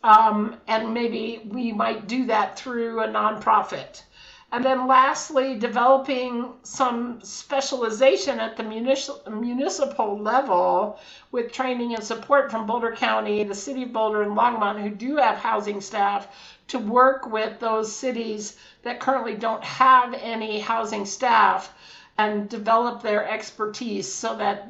And maybe we might do that through a nonprofit. And then lastly, developing some specialization at the municipal level with training and support from Boulder County, the City of Boulder, and Longmont, who do have housing staff, to work with those cities that currently don't have any housing staff and develop their expertise so that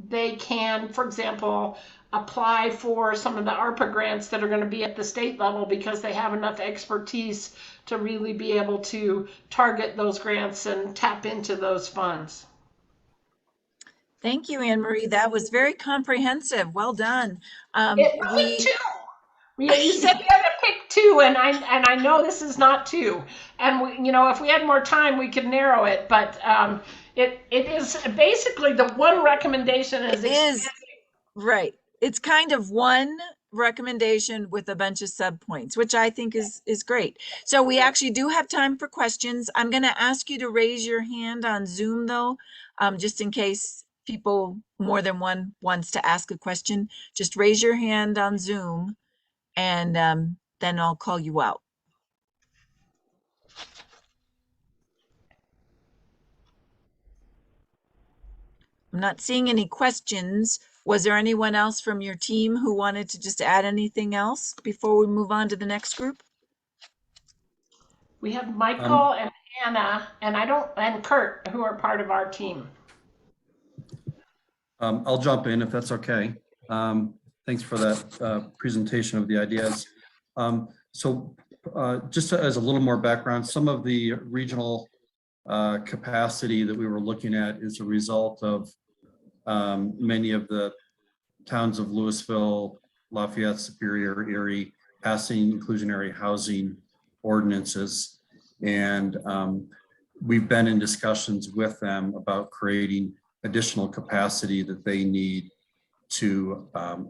they can, for example, apply for some of the ARPA grants that are going to be at the state level because they have enough expertise to really be able to target those grants and tap into those funds. Thank you, Anne Marie. That was very comprehensive. Well done. It wasn't two. You said you had to pick two, and I know this is not two. And if we had more time, we could narrow it. But it is basically the one recommendation is right. It's kind of one recommendation with a bunch of subpoints, which I think is great. So we actually do have time for questions. I'm going to ask you to raise your hand on Zoom though, just in case people more than one wants to ask a question. Just raise your hand on Zoom and then I'll call you out. I'm not seeing any questions. Was there anyone else from your team who wanted to just add anything else before we move on to the next group? We have Michael and Anna and Kurt, who are part of our team. I'll jump in if that's okay. Thanks for that presentation of the ideas. Just as a little more background, some of the regional capacity that we were looking at is a result of many of the towns of Louisville, Lafayette, Superior, Erie passing inclusionary housing ordinances. And we've been in discussions with them about creating additional capacity that they need to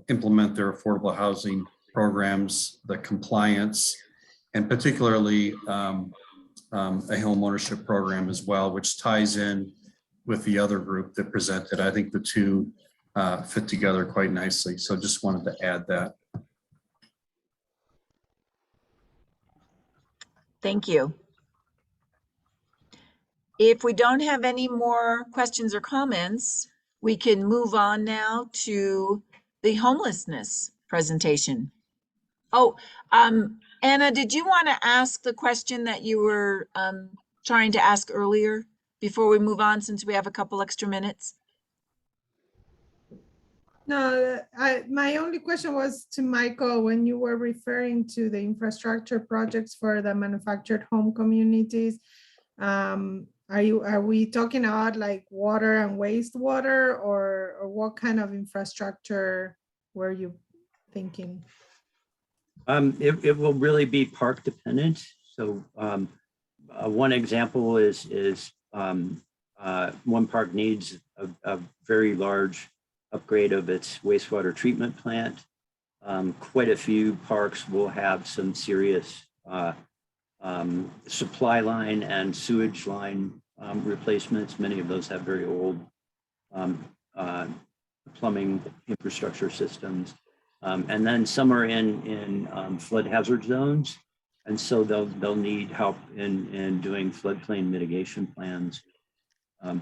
implement their affordable housing programs, the compliance, and particularly a home ownership program as well, which ties in with the other group that presented. I think the two fit together quite nicely. So just wanted to add that. Thank you. If we don't have any more questions or comments, we can move on now to the homelessness presentation. Oh, Anna, did you want to ask the question that you were trying to ask earlier before we move on, since we have a couple extra minutes? No, my only question was to Michael, when you were referring to the infrastructure projects for the manufactured home communities. Are we talking about like water and wastewater, or what kind of infrastructure were you thinking? It will really be park dependent. So one example is one park needs a very large upgrade of its wastewater treatment plant. Quite a few parks will have some serious supply line and sewage line replacements. Many of those have very old plumbing infrastructure systems. And then some are in flood hazard zones. And so they'll need help in doing floodplain mitigation plans.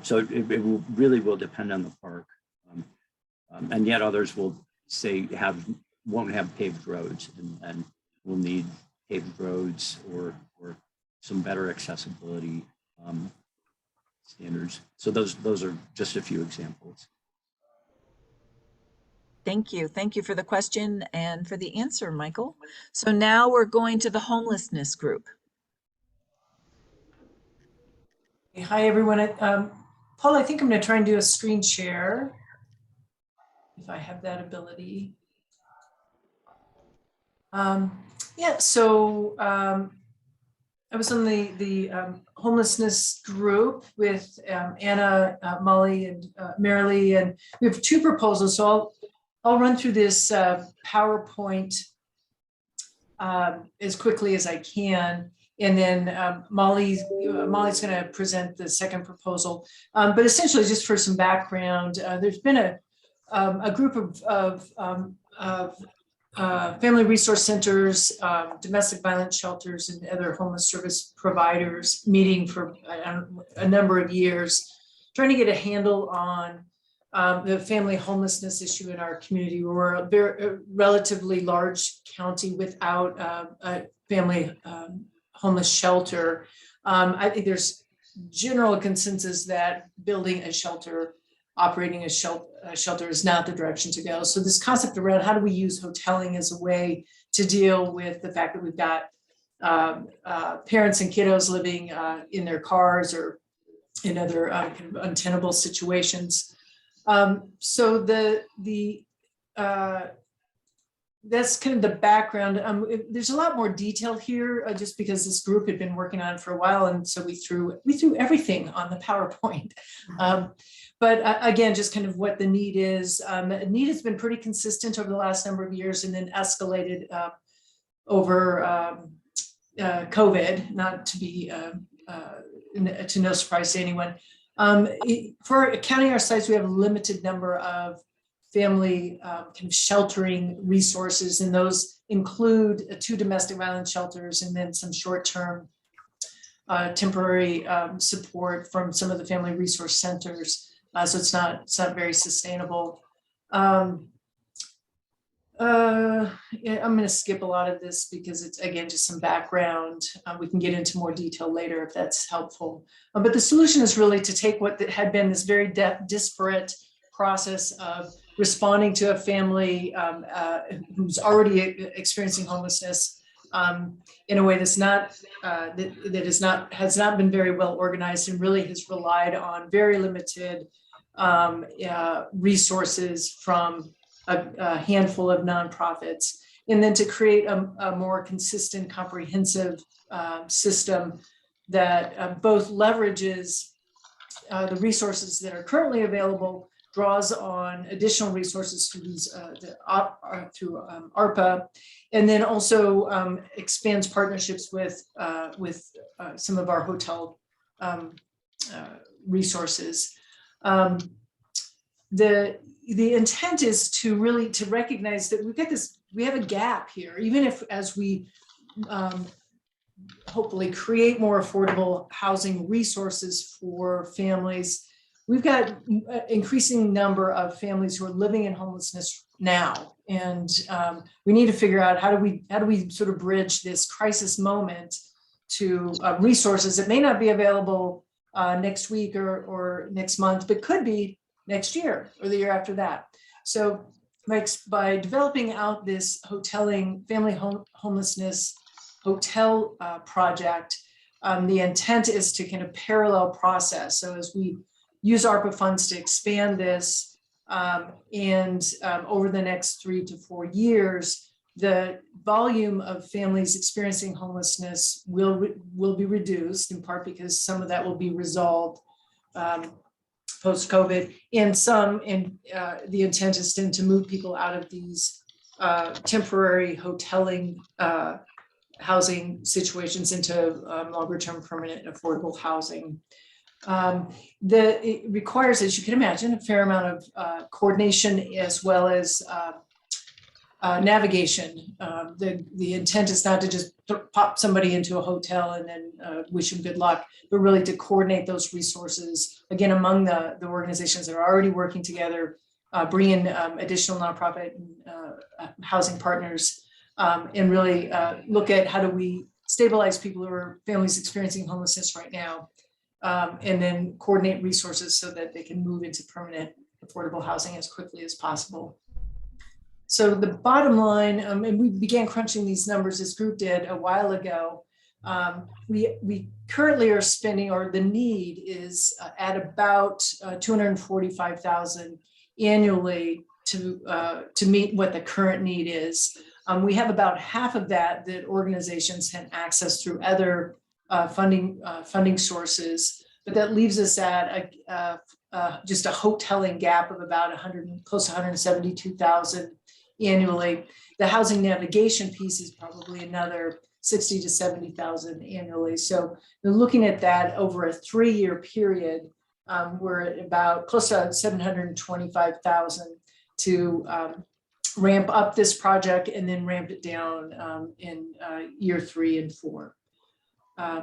So it really will depend on the park. And yet others will say won't have paved roads and will need paved roads or some better accessibility standards. So those are just a few examples. Thank you. Thank you for the question and for the answer, Michael. So now we're going to the homelessness group. Hi, everyone. Paul, I think I'm going to try and do a screen share, if I have that ability. Yeah, so I was on the homelessness group with Anna, Molly, and Marilee, and we have two proposals. So I'll run through this PowerPoint as quickly as I can, and then Molly's going to present the second proposal. But essentially, just for some background, there's been a group of family resource centers, domestic violence shelters, and other homeless service providers meeting for a number of years, trying to get a handle on the family homelessness issue in our community. We're a relatively large county without a family homeless shelter. I think there's general consensus that building a shelter, operating a shelter is not the direction to go. So this concept around how do we use hoteling as a way to deal with the fact that we've got parents and kiddos living in their cars or in other kind of untenable situations. So that's kind of the background. There's a lot more detail here, just because this group had been working on it for a while, and so we threw everything on the PowerPoint. But again, just kind of what the need is. The need has been pretty consistent over the last number of years, and then escalated over COVID, not to be to no surprise to anyone. For a county our size, we have a limited number of family kind of sheltering resources, and those include 2 domestic violence shelters and then some short-term temporary support from some of the family resource centers. So it's not very sustainable. Yeah, I'm going to skip a lot of this because it's, again, just some background. We can get into more detail later if that's helpful. But the solution is really to take what had been this very disparate process of responding to a family who's already experiencing homelessness in a way that's not has not been very well organized, and really has relied on very limited resources from a handful of nonprofits, and then to create a more consistent, comprehensive system that both leverages the resources that are currently available, draws on additional resources through through ARPA, and then also expands partnerships with some of our hotel resources. The intent is to really to recognize that we have a gap here, even if as we hopefully create more affordable housing resources for families. We've got an increasing number of families who are living in homelessness now, and we need to figure out how do we sort of bridge this crisis moment to resources that may not be available next week or next month, but could be next year or the year after that. So by developing out this family homelessness hotel project, the intent is to kind of parallel process. So as we use ARPA funds to expand this, and over the next 3 to 4 years, the volume of families experiencing homelessness will be reduced, in part because some of that will be resolved post-COVID, and the intent is then to move people out of these temporary hoteling housing situations into longer-term permanent affordable housing. It requires, as you can imagine, a fair amount of coordination as well as navigation. The intent is not to just pop somebody into a hotel and then wish them good luck, but really to coordinate those resources, again, among the organizations that are already working together, bring in additional nonprofit housing partners, and really look at how do we stabilize people who are families experiencing homelessness right now, and then coordinate resources so that they can move into permanent affordable housing as quickly as possible. So the bottom line, and we began crunching these numbers, this group did a while ago. We currently are spending, or the need is at about $245,000 annually to meet what the current need is. We have about half of that organizations can access through other funding sources, but that leaves us at just a hoteling gap of about close to $172,000 annually. The housing navigation piece is probably another $60,000 to $70,000 annually. So looking at that over a 3-year period, we're at about close to $725,000 to ramp up this project and then ramp it down in year 3 and 4.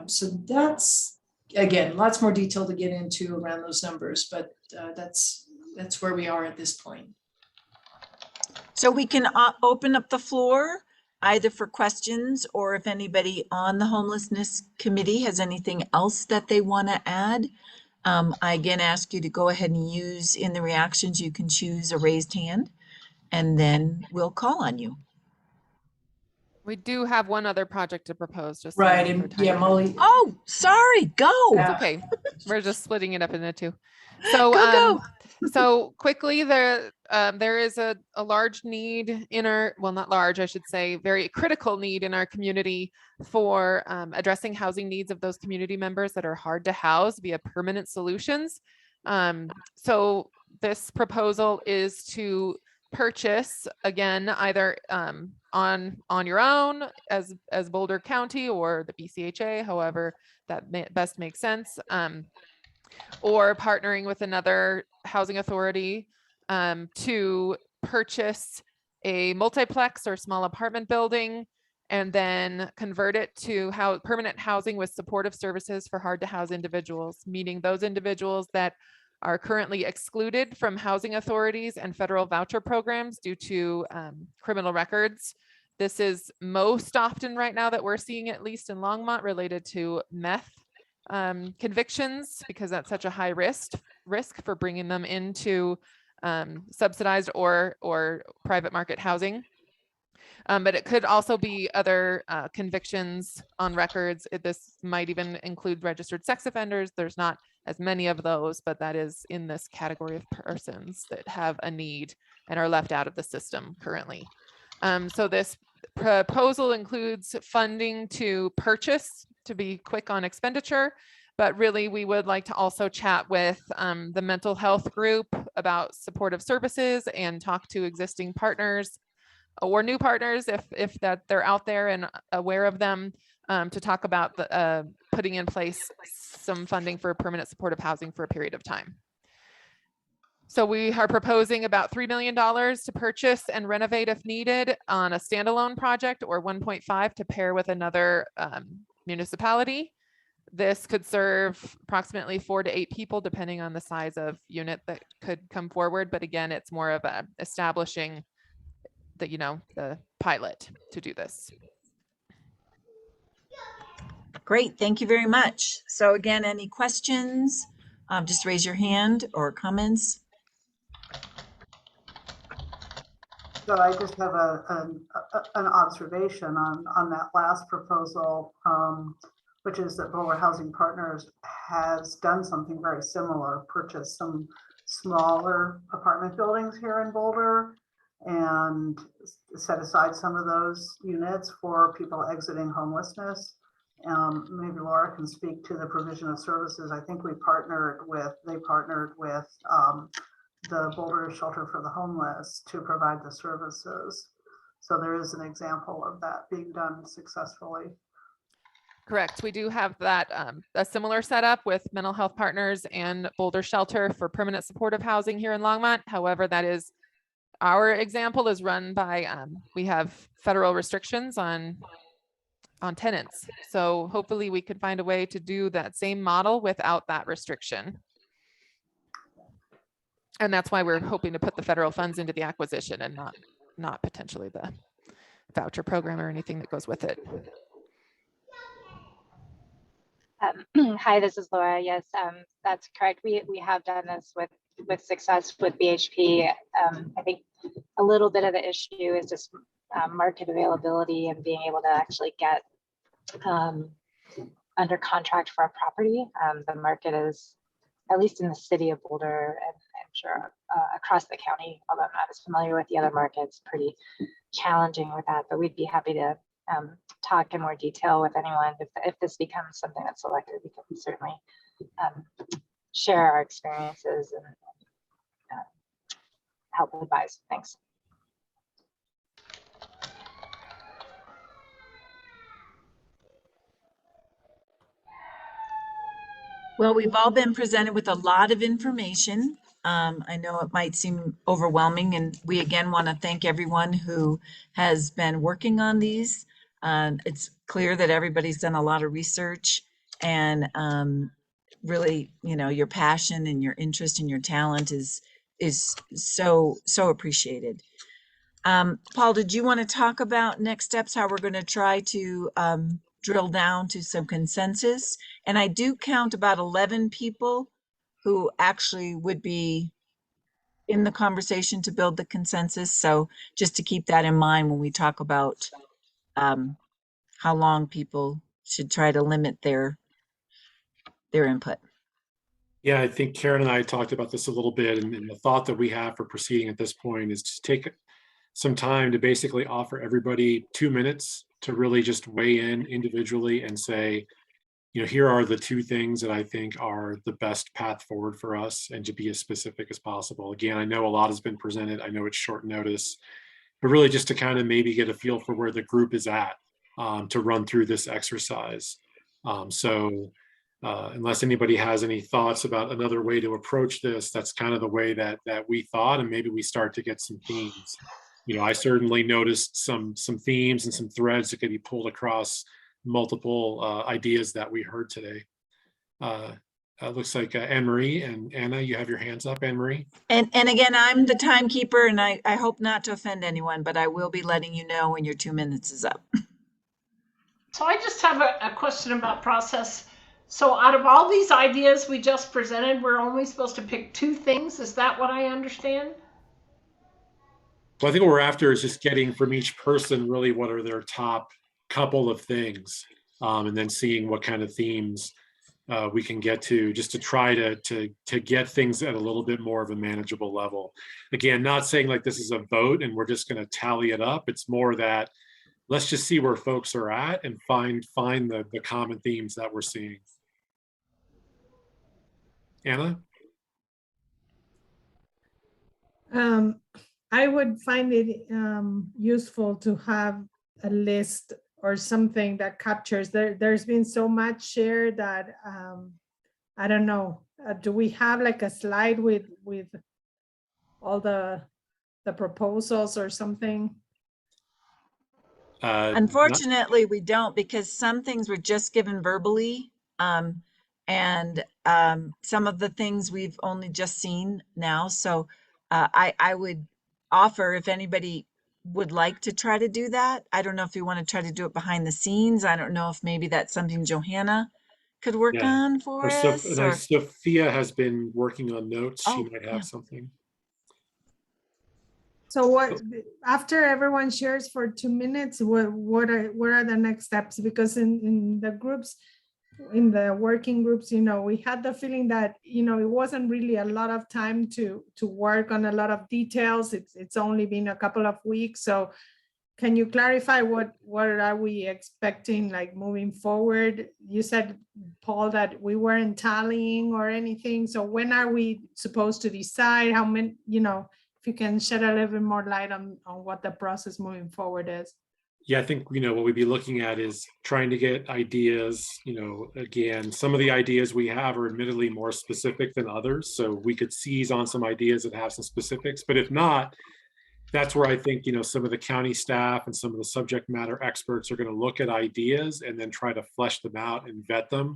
So that's, again, lots more detail to get into around those numbers, but that's where we are at this point. So we can open up the floor either for questions, or if anybody on the homelessness committee has anything else that they want to add. I again ask you to go ahead and use in the reactions, you can choose a raised hand, and then we'll call on you. We do have one other project to propose. Just right, and yeah, Molly. Oh, sorry, go. It's okay. We're just splitting it up into 2. So, go. So quickly, there is a large need in our, well, not large, I should say, very critical need in our community for addressing housing needs of those community members that are hard to house via permanent solutions. So this proposal is to purchase, again, either on your own as Boulder County or the BCHA, however that best makes sense, or partnering with another housing authority to purchase a multiplex or small apartment building and then convert it to permanent housing with supportive services for hard to house individuals, meaning those individuals that are currently excluded from housing authorities and federal voucher programs due to criminal records. This is most often right now that we're seeing, at least in Longmont, related to meth convictions, because that's such a high risk for bringing them into subsidized or private market housing. But it could also be other convictions on records. This might even include registered sex offenders. There's not as many of those, but that is in this category of persons that have a need and are left out of the system currently. So this proposal includes funding to purchase, to be quick on expenditure, But really, we would like to also chat with the mental health group about supportive services and talk to existing partners or new partners if that they're out there and aware of them, to talk about the, putting in place some funding for permanent supportive housing for a period of time. So we are proposing about $3 million to purchase and renovate if needed on a standalone project, or 1.5 to pair with another municipality. This could serve approximately 4 to 8 people, depending on the size of unit that could come forward. But again, it's more of a establishing the, the pilot to do this. Great, thank you very much. So again, any questions? Just raise your hand or comments. So I just have an observation on that last proposal, which is that Boulder Housing Partners has done something very similar, purchased some smaller apartment buildings here in Boulder and set aside some of those units for people exiting homelessness. Maybe Laura can speak to the provision of services. I think they partnered with the Boulder Shelter for the Homeless to provide the services. So there is an example of that being done successfully. Correct. We do have that, a similar setup with mental health partners and Boulder Shelter for permanent supportive housing here in Longmont. However, that is, our example is run by, we have federal restrictions on tenants. So hopefully we could find a way to do that same model without that restriction. And that's why we're hoping to put the federal funds into the acquisition and not potentially the voucher program or anything that goes with it. Hi, this is Laura. Yes, that's correct. We have done this with success with BHP. I think a little bit of the issue is just market availability and being able to actually get under contract for a property. The market is, at least in the city of Boulder, and I'm sure across the county, although I'm not as familiar with the other markets, pretty challenging with that. But we'd be happy to talk in more detail with anyone if this becomes something that's selected. We can certainly share our experiences and help advise. Thanks. Well, we've all been presented with a lot of information. I know it might seem overwhelming, and we again want to thank everyone who has been working on these. It's clear that everybody's done a lot of research, and really, your passion and your interest and your talent is so appreciated. Paul, did you want to talk about next steps, how we're going to try to drill down to some consensus? And I do count about 11 people who actually would be in the conversation to build the consensus. So just to keep that in mind when we talk about how long people should try to limit their input. Yeah, I think Karen and I talked about this a little bit, and the thought that we have for proceeding at this point is to take some time to basically offer everybody 2 minutes to really just weigh in individually and say, here are the 2 things that I think are the best path forward for us, and to be as specific as possible. Again, I know a lot has been presented. I know it's short notice, but really just to kind of maybe get a feel for where the group is at to run through this exercise. Unless anybody has any thoughts about another way to approach this, that's kind of the way that we thought, and maybe we start to get some themes. I certainly noticed some themes and some threads that could be pulled across multiple ideas that we heard today. Looks like Anne-Marie and Anna, you have your hands up, Anne-Marie. And again, I'm the timekeeper, and I hope not to offend anyone, but I will be letting you know when your 2 minutes is up. So I just have a question about process. So out of all these ideas we just presented, we're only supposed to pick 2 things. Is that what I understand? Well, I think what we're after is just getting from each person really what are their top couple of things, and then seeing what kind of themes we can get to, just to try to get things at a little bit more of a manageable level. Again, not saying like this is a vote and we're just going to tally it up. It's more that let's just see where folks are at and find the common themes that we're seeing. Anna? I would find it useful to have a list or something that captures, there's been so much shared that I don't know, do we have like a slide with all the proposals or something? Unfortunately, we don't, because some things were just given verbally. And some of the things we've only just seen now. So I would offer, if anybody would like to try to do that. I don't know if you want to try to do it behind the scenes. I don't know if maybe that's something Johanna could work on for us. Sophia has been working on notes. She might have something. So what, after everyone shares for 2 minutes, what are the next steps? Because in the groups, in the working groups, you know, we had the feeling that, you know, it wasn't really a lot of time to work on a lot of details. It's only been a couple of weeks. So can you clarify what are we expecting, like moving forward? You said, Paul, that we weren't tallying or anything. So when are we supposed to decide how many, you know, if you can shed a little bit more light on what the process moving forward is? Yeah, I think, you know, what we'd be looking at is trying to get ideas, you know, again, some of the ideas we have are admittedly more specific than others. So we could seize on some ideas that have some specifics, but if not, that's where I think, you know, some of the county staff and some of the subject matter experts are going to look at ideas and then try to flesh them out and vet them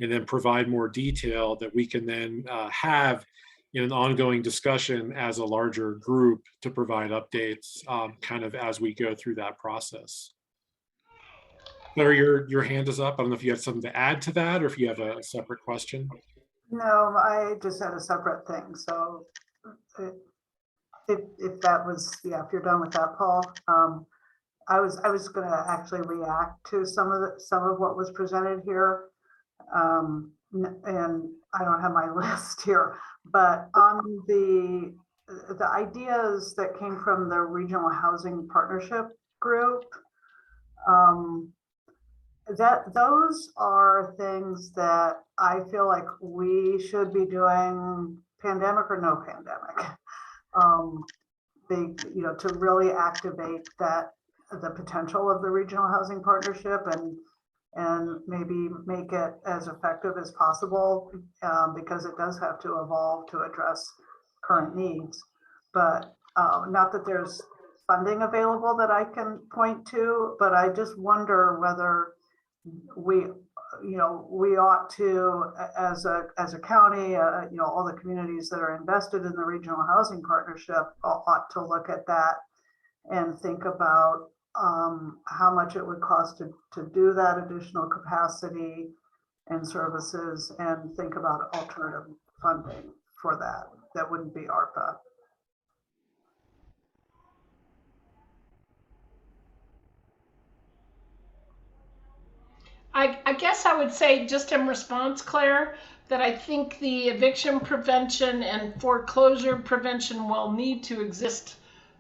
and then provide more detail that we can then have in an ongoing discussion as a larger group to provide updates kind of as we go through that process. Larry, your hand is up. I don't know if you have something to add to that or if you have a separate question. No, I just had a separate thing. So if that was, yeah, if you're done with that, Paul, I was going to actually react to some of what was presented here. And I don't have my list here, but on the ideas that came from the Regional Housing Partnership Group, those are things that I feel like we should be doing, pandemic or no pandemic. You know, to really activate the potential of the Regional Housing Partnership and maybe make it as effective as possible, because it does have to evolve to address current needs. But not that there's funding available that I can point to, but I just wonder whether we ought to, as a county, you know, all the communities that are invested in the Regional Housing Partnership ought to look at that and think about how much it would cost to do that additional capacity and services, and think about alternative funding for that wouldn't be ARPA. I guess I would say, just in response, Claire, that I think the eviction prevention and foreclosure prevention will need to exist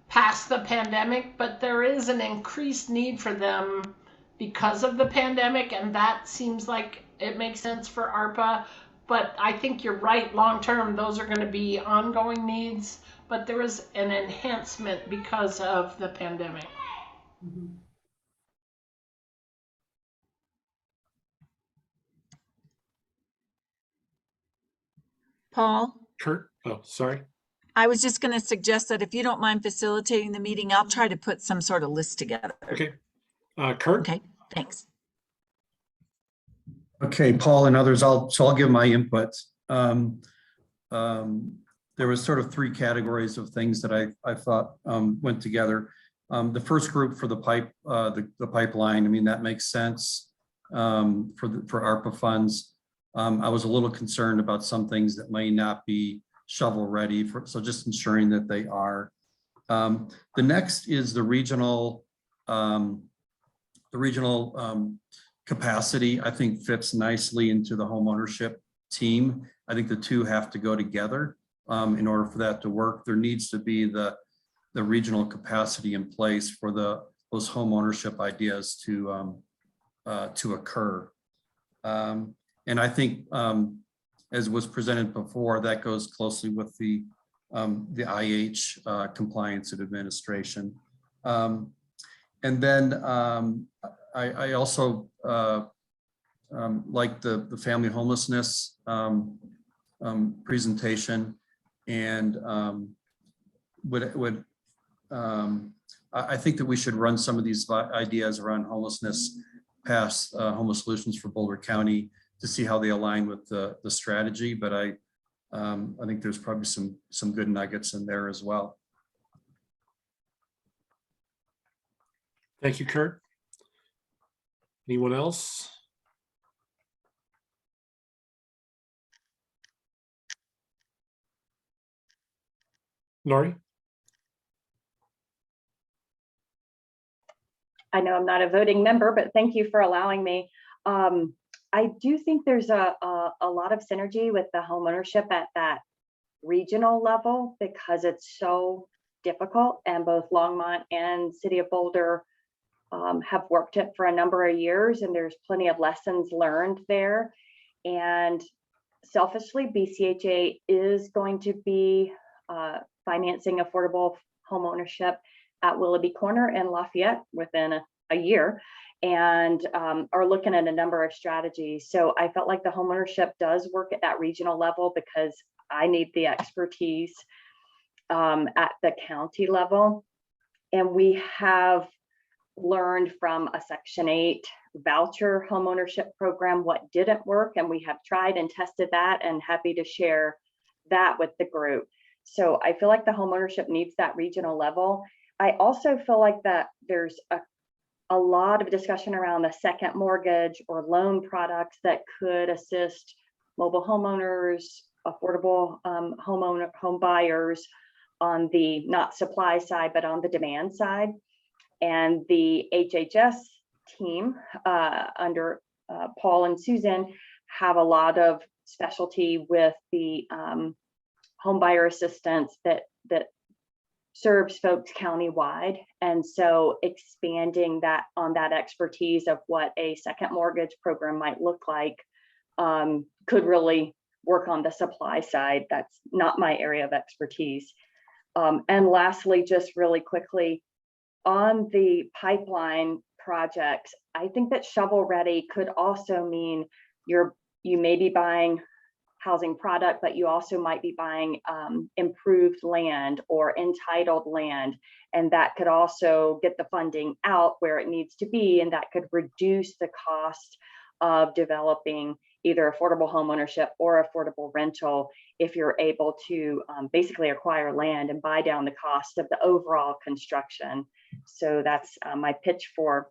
past the pandemic, but there is an increased need for them because of the pandemic, and that seems like it makes sense for ARPA. But I think you're right, long term, those are going to be ongoing needs, but there is an enhancement because of the pandemic. Mm-hmm. Paul? Kurt? Oh, sorry. I was just going to suggest that if you don't mind facilitating the meeting, I'll try to put some sort of list together. Okay. Kurt? Okay, thanks. Okay, Paul and others, I'll give my inputs. There was sort of 3 categories of things that I thought went together. The first group for the pipeline, I mean, that makes sense for ARPA funds. I was a little concerned about some things that may not be shovel ready, so just ensuring that they are. The next is the regional capacity. I think fits nicely into the homeownership team. I think the two have to go together in order for that to work. There needs to be the regional capacity in place for those homeownership ideas to occur. And I think as was presented before, that goes closely with the IH compliance and administration. And then I also like the family homelessness presentation, and I think that we should run some of these ideas around homelessness past Homeless Solutions for Boulder County to see how they align with the strategy. But I think there's probably some good nuggets in there as well. Thank you, Kurt. Anyone else? Nori? I know I'm not a voting member, but thank you for allowing me. I do think there's a lot of synergy with the homeownership at that regional level because it's so difficult, and both Longmont and City of Boulder have worked it for a number of years, and there's plenty of lessons learned there. And selfishly, BCHA is going to be financing affordable homeownership at Willoughby Corner in Lafayette within a year, and are looking at a number of strategies. So I felt like the homeownership does work at that regional level because I need the expertise at the county level. And we have learned from a Section 8 voucher homeownership program what didn't work, and we have tried and tested that, and happy to share that with the group. So I feel like the homeownership needs that regional level. I also feel like that there's a lot of discussion around the second mortgage or loan products that could assist mobile homeowners, affordable home buyers on the not supply side, but on the demand side. And the HHS team under Paul and Susan have a lot of specialty with the home buyer assistance that serves folks countywide. And so expanding that on that expertise of what a second mortgage program might look like could really work on the supply side. That's not my area of expertise. And lastly, just really quickly, on the pipeline projects, I think that shovel ready could also mean you may be buying housing product, but you also might be buying improved land or entitled land, and that could also get the funding out where it needs to be, and that could reduce the cost of developing either affordable homeownership or affordable rental if you're able to basically acquire land and buy down the cost of the overall construction. So that's my pitch for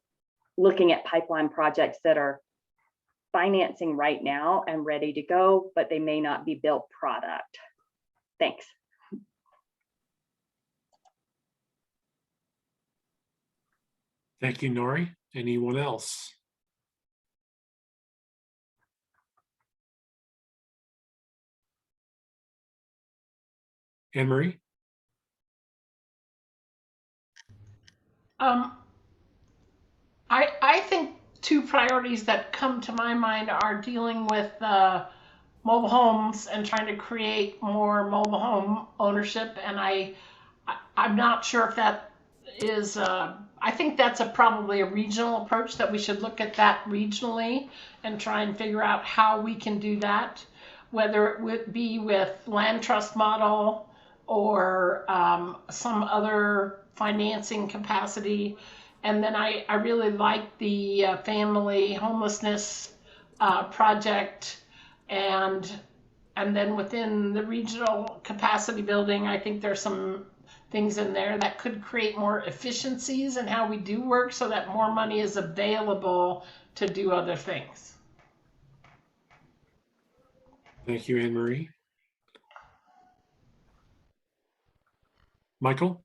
looking at pipeline projects that are financing right now and ready to go, but they may not be built product. Thanks. Thank you, Nori. Anyone else? Anne-Marie? I think two priorities that come to my mind are dealing with mobile homes and trying to create more mobile home ownership. And I'm not sure if that is, I think that's probably a regional approach, that we should look at that regionally and try and figure out how we can do that, whether it would be with land trust model or some other financing capacity. And then I really like the family homelessness project, and then within the regional capacity building, I think there's some things in there that could create more efficiencies in how we do work so that more money is available to do other things. Thank you, Anne-Marie. Michael?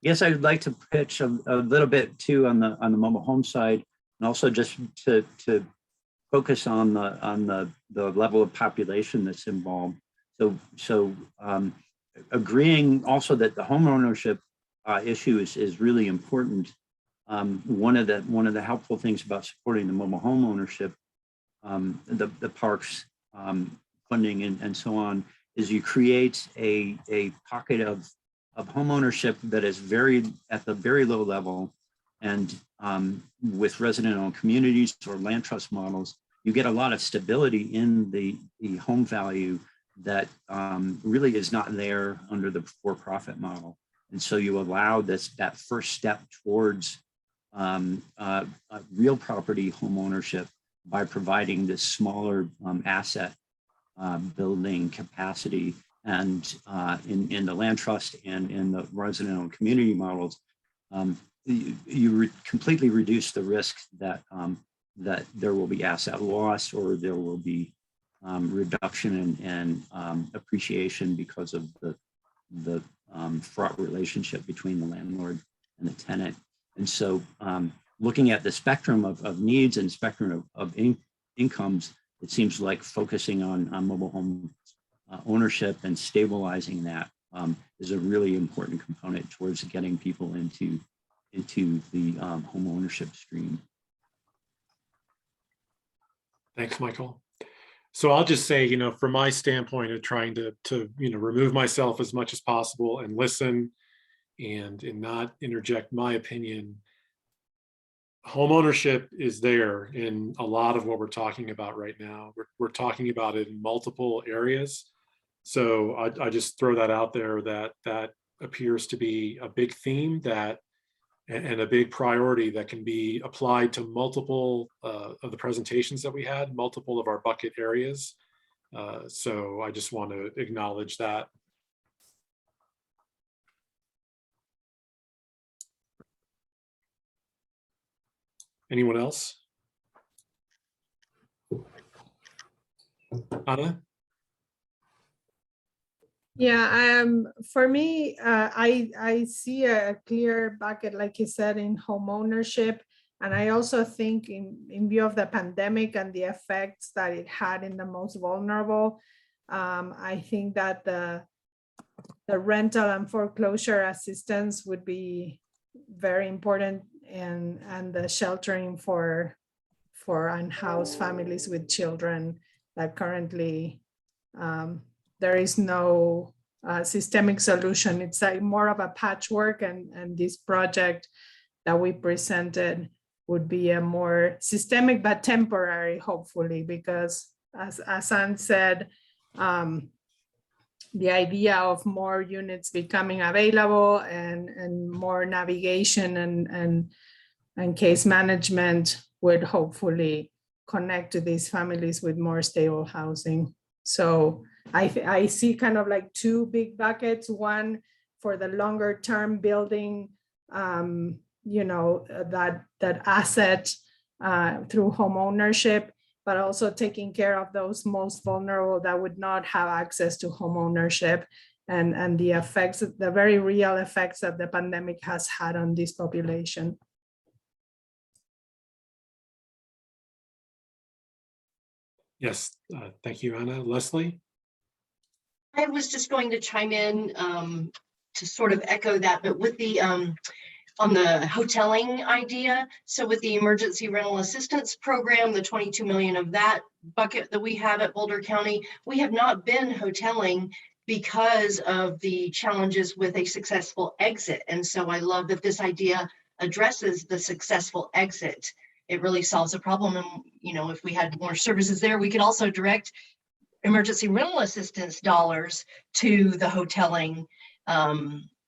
Yes, I'd like to pitch a little bit too on the mobile home side, and also just to focus on the level of population that's involved. So agreeing also that the home ownership issue is really important. One of the helpful things about supporting the mobile home ownership the parks funding and so on, is you create a pocket of home ownership that is at the very low level, and with resident-owned communities or land trust models, you get a lot of stability in the home value that really is not there under the for-profit model. And so you allow that first step towards real property home ownership by providing this smaller asset building capacity. And in the land trust and in the resident-owned community models, you completely reduce the risk that that there will be asset loss, or there will be reduction in appreciation because of the fraught relationship between the landlord and the tenant. And so looking at the spectrum of needs and spectrum of incomes, it seems like focusing on mobile home ownership and stabilizing that is a really important component towards getting people into the home ownership stream. Thanks, Michael. So I'll just say, from my standpoint of trying to remove myself as much as possible and listen and not interject my opinion, home ownership is there in a lot of what we're talking about right now. We're talking about it in multiple areas. So I just throw that out there, that appears to be a big theme and a big priority that can be applied to multiple of the presentations that we had, multiple of our bucket areas. So I just want to acknowledge that. Anyone else? Anna? Yeah, for me, I see a clear bucket, like you said, in home ownership. And I also think in view of the pandemic and the effects that it had in the most vulnerable, I think that the rental and foreclosure assistance would be very important, and the sheltering for unhoused families with children that currently there is no systemic solution. It's like more of a patchwork, and this project that we presented would be a more systemic but temporary, hopefully, because as Ann said, the idea of more units becoming available and more navigation and case management would hopefully connect to these families with more stable housing. So I see kind of like two big buckets, one for the longer term building, that asset through home ownership, but also taking care of those most vulnerable that would not have access to home ownership, and the effects, the very real effects that the pandemic has had on this population. Yes, thank you, Anna. Leslie? I was just going to chime in to sort of echo that, but with the on the hoteling idea. So with the emergency rental assistance program, the 22 million of that bucket that we have at Boulder County, we have not been hoteling because of the challenges with a successful exit. And so I love that this idea addresses the successful exit. It really solves a problem. And, if we had more services there, we could also direct emergency rental assistance dollars to the hoteling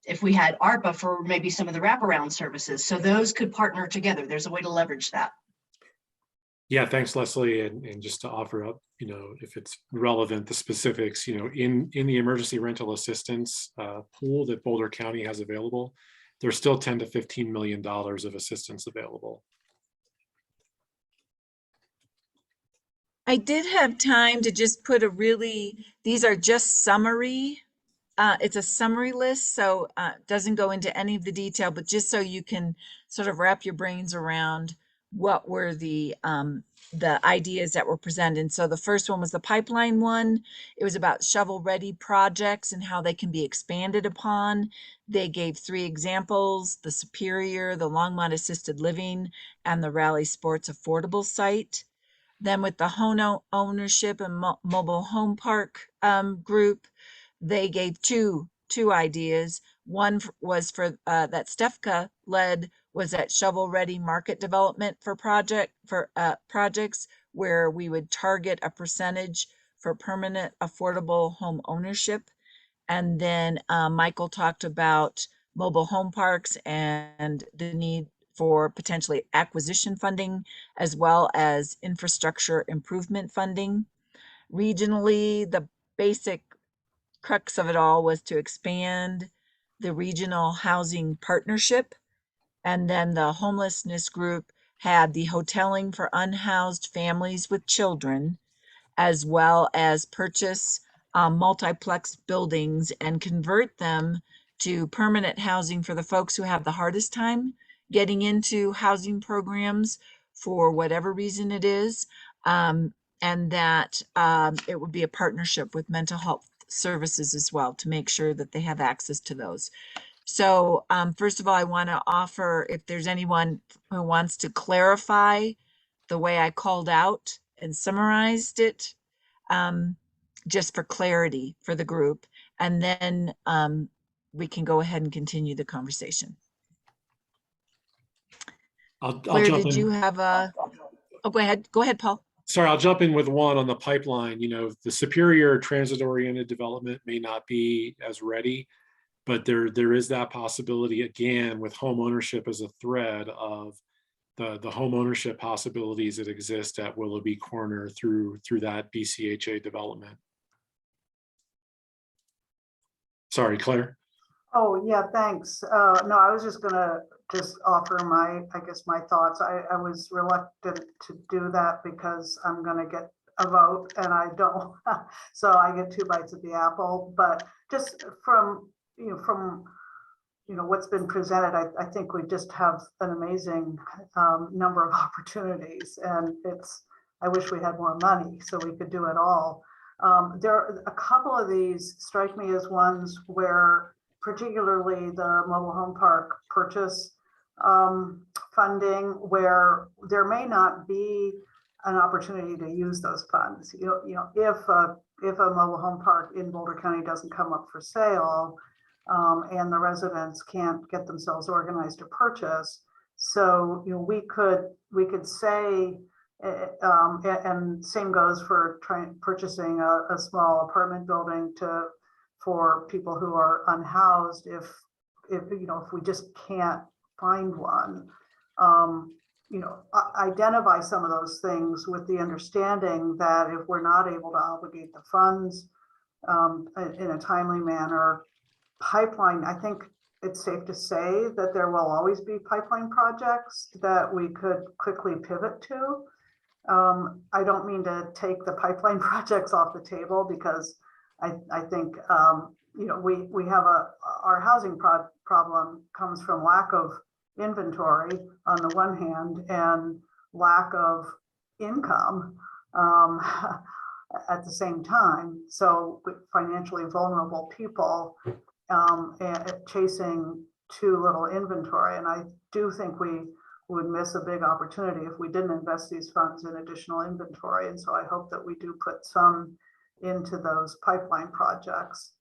if we had ARPA for maybe some of the wraparound services. So those could partner together. There's a way to leverage that. Yeah, thanks, Leslie. And just to offer up, if it's relevant, the specifics, in the emergency rental assistance pool that Boulder County has available, there's still $10 to $15 million of assistance available. I did have time to just put these are just summary. It's a summary list, so it doesn't go into any of the detail, but just so you can sort of wrap your brains around what were the ideas that were presented. So the first one was the pipeline one. It was about shovel-ready projects and how they can be expanded upon. They gave 3 examples: the Superior, the Longmont Assisted Living, and the Raleigh Sports Affordable Site. Then with the home ownership and mobile home park group, they gave two ideas. One was for that Stefka led, was that shovel-ready market development for projects where we would target a percentage for permanent affordable home ownership. And then Michael talked about mobile home parks and the need for potentially acquisition funding, as well as infrastructure improvement funding. Regionally, the basic crux of it all was to expand the regional housing partnership. And then the homelessness group had the hoteling for unhoused families with children, as well as purchase multiplex buildings and convert them to permanent housing for the folks who have the hardest time getting into housing programs for whatever reason it is. And that it would be a partnership with mental health services as well to make sure that they have access to those. So first of all, I want to offer, if there's anyone who wants to clarify the way I called out and summarized it, just for clarity for the group, and then we can go ahead and continue the conversation. I'll Claire, jump did in. you have a, oh, go ahead, Paul. Sorry, I'll jump in with one on the pipeline. You know, the Superior transit-oriented development may not be as ready, but there is that possibility, again, with home ownership as a thread of the home ownership possibilities that exist at Willoughby Corner through that BCHA development. Sorry, Claire. Oh, yeah, thanks. No, I was just gonna offer my thoughts. I was reluctant to do that because I'm gonna get a vote and I don't, so I get 2 bites of the apple. But just from what's been presented, I think we just have an amazing number of opportunities, and I wish we had more money so we could do it all. There are a couple of these strike me as ones where, particularly the mobile home park purchase funding, where there may not be an opportunity to use those funds. If a mobile home park in Boulder County doesn't come up for sale, and the residents can't get themselves organized to purchase, so we could say, and same goes for purchasing a small apartment building for people who are unhoused. If we just can't find one, identify some of those things with the understanding that if we're not able to obligate the funds in a timely manner, pipeline, I think it's safe to say that there will always be pipeline projects that we could quickly pivot to. I don't mean to take the pipeline projects off the table, because I think we have our housing problem comes from lack of inventory on the one hand and lack of income at the same time. So financially vulnerable people chasing too little inventory, and I do think we would miss a big opportunity if we didn't invest these funds in additional inventory. And so I hope that we do put some into those pipeline projects.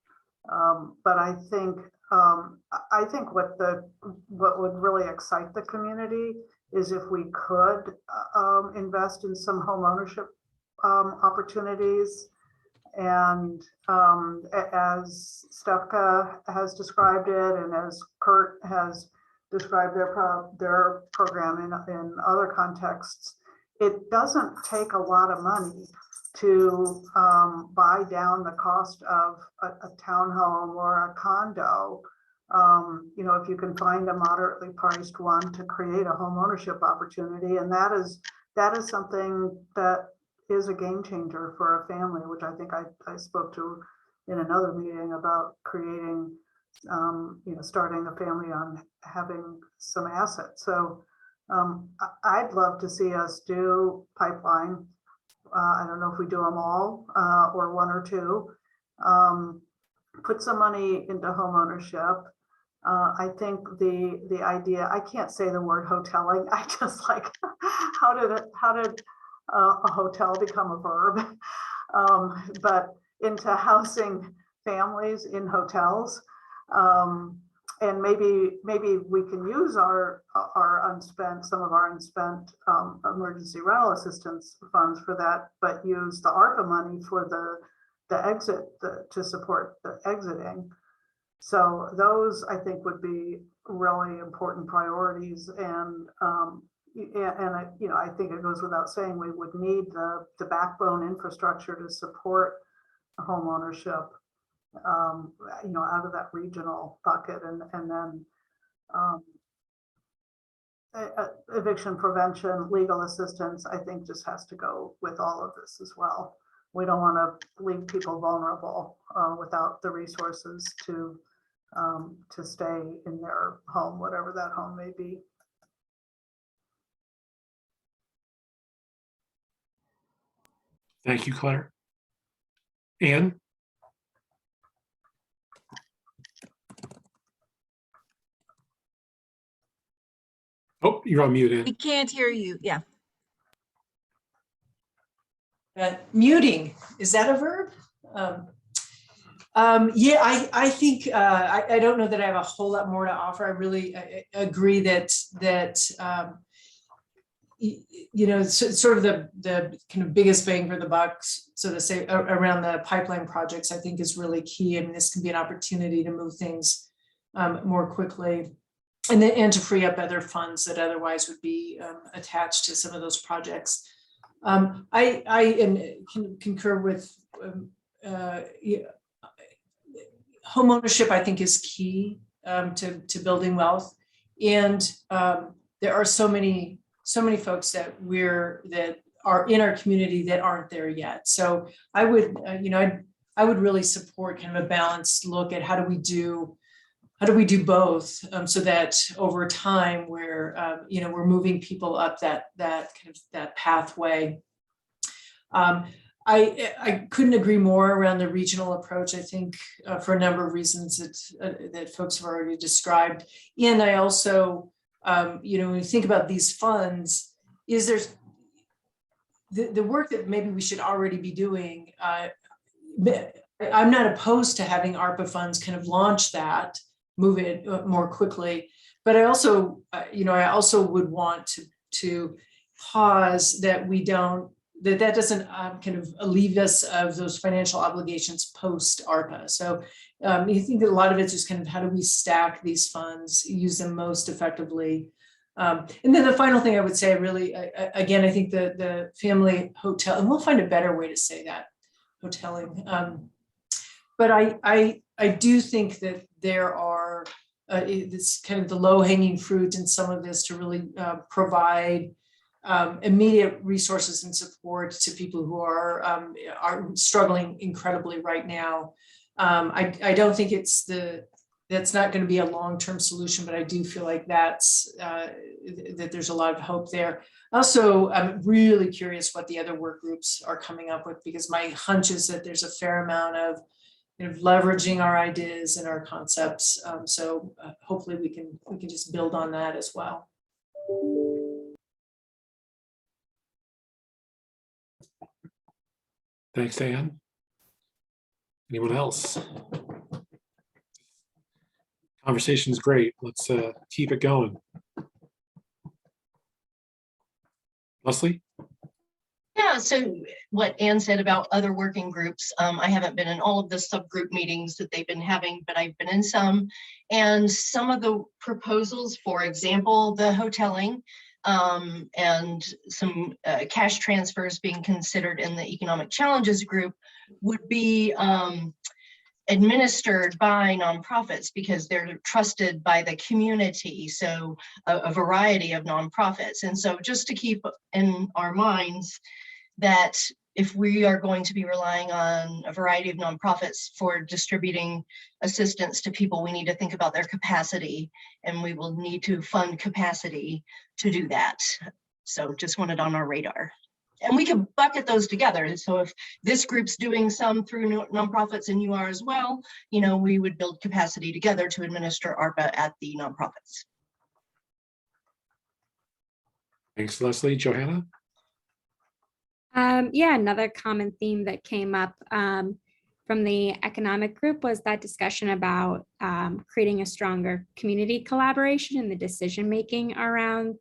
But I think what would really excite the community is if we could invest in some home ownership opportunities. And as Stefka has described it, and as Kurt has described their program in other contexts, it doesn't take a lot of money to buy down the cost of a townhome or a condo. If you can find a moderately priced one to create a home ownership opportunity, and that is something that is a game changer for a family, which I think I spoke to in another meeting about creating, starting a family on having some assets. So I'd love to see us do pipeline. I don't know if we do them all or one or two. Put some money into home ownership. I think the idea, I can't say the word hoteling. I just like, how did a hotel become a verb, but into housing families in hotels. And maybe we can use some of our unspent emergency rental assistance funds for that, but use the ARPA money for the exit to support the exiting. So those I think would be really important priorities, and I think it goes without saying we would need the backbone infrastructure to support home ownership, out of that regional bucket, and then eviction prevention, legal assistance, I think just has to go with all of this as well. We don't want to leave people vulnerable without the resources to stay in their home, whatever that home may be. Thank you, Claire. Anne? Oh, you're on mute, Anne. We can't hear you. Yeah. Muting, is that a verb? Yeah, I think I don't know that I have a whole lot more to offer. I really agree that sort of the kind of biggest bang for the buck, so to say, around the pipeline projects, I think is really key. I mean, this can be an opportunity to move things more quickly, and to free up other funds that otherwise would be attached to some of those projects. I can concur with home ownership. I think is key to building wealth, and there are so many folks that are in our community that aren't there yet. So I would I would really support kind of a balanced look at how do we do both, so that over time we're moving people up that pathway. I couldn't agree more around the regional approach. I think for a number of reasons that folks have already described. And I also, when you think about these funds, is there's the work that maybe we should already be doing. I'm not opposed to having ARPA funds kind of launch that, move it more quickly. But I also, I also would want to pause that we don't, that doesn't kind of alleviate us of those financial obligations post ARPA. So you think that a lot of it's just kind of how do we stack these funds, use them most effectively. And then the final thing I would say, really, again, I think the family hotel, and we'll find a better way to say that, hoteling. But I do think that there are, this kind of the low hanging fruit in some of this to really provide immediate resources and support to people who are struggling incredibly right now. I don't think that's not going to be a long-term solution, but I do feel like that there's a lot of hope there. Also, I'm really curious what the other work groups are coming up with, because my hunch is that there's a fair amount of leveraging our ideas and our concepts. So hopefully we can just build on that as well. Thanks, Anne. Anyone else? Conversation's great. Let's keep it going. Leslie? Yeah, so what Anne said about other working groups, I haven't been in all of the subgroup meetings that they've been having, but I've been in some. And some of the proposals, for example, the hoteling, and some cash transfers being considered in the economic challenges group would be administered by nonprofits because they're trusted by the community. So a variety of nonprofits. And so just to keep in our minds that if we are going to be relying on a variety of nonprofits for distributing assistance to people, we need to think about their capacity, and we will need to fund capacity to do that. So just wanted on our radar. And we can bucket those together. So if this group's doing some through nonprofits and you are as well, we would build capacity together to administer ARPA at the nonprofits. Thanks, Leslie. Johanna? Yeah, another common theme that came up from the economic group was that discussion about creating a stronger community collaboration in the decision making around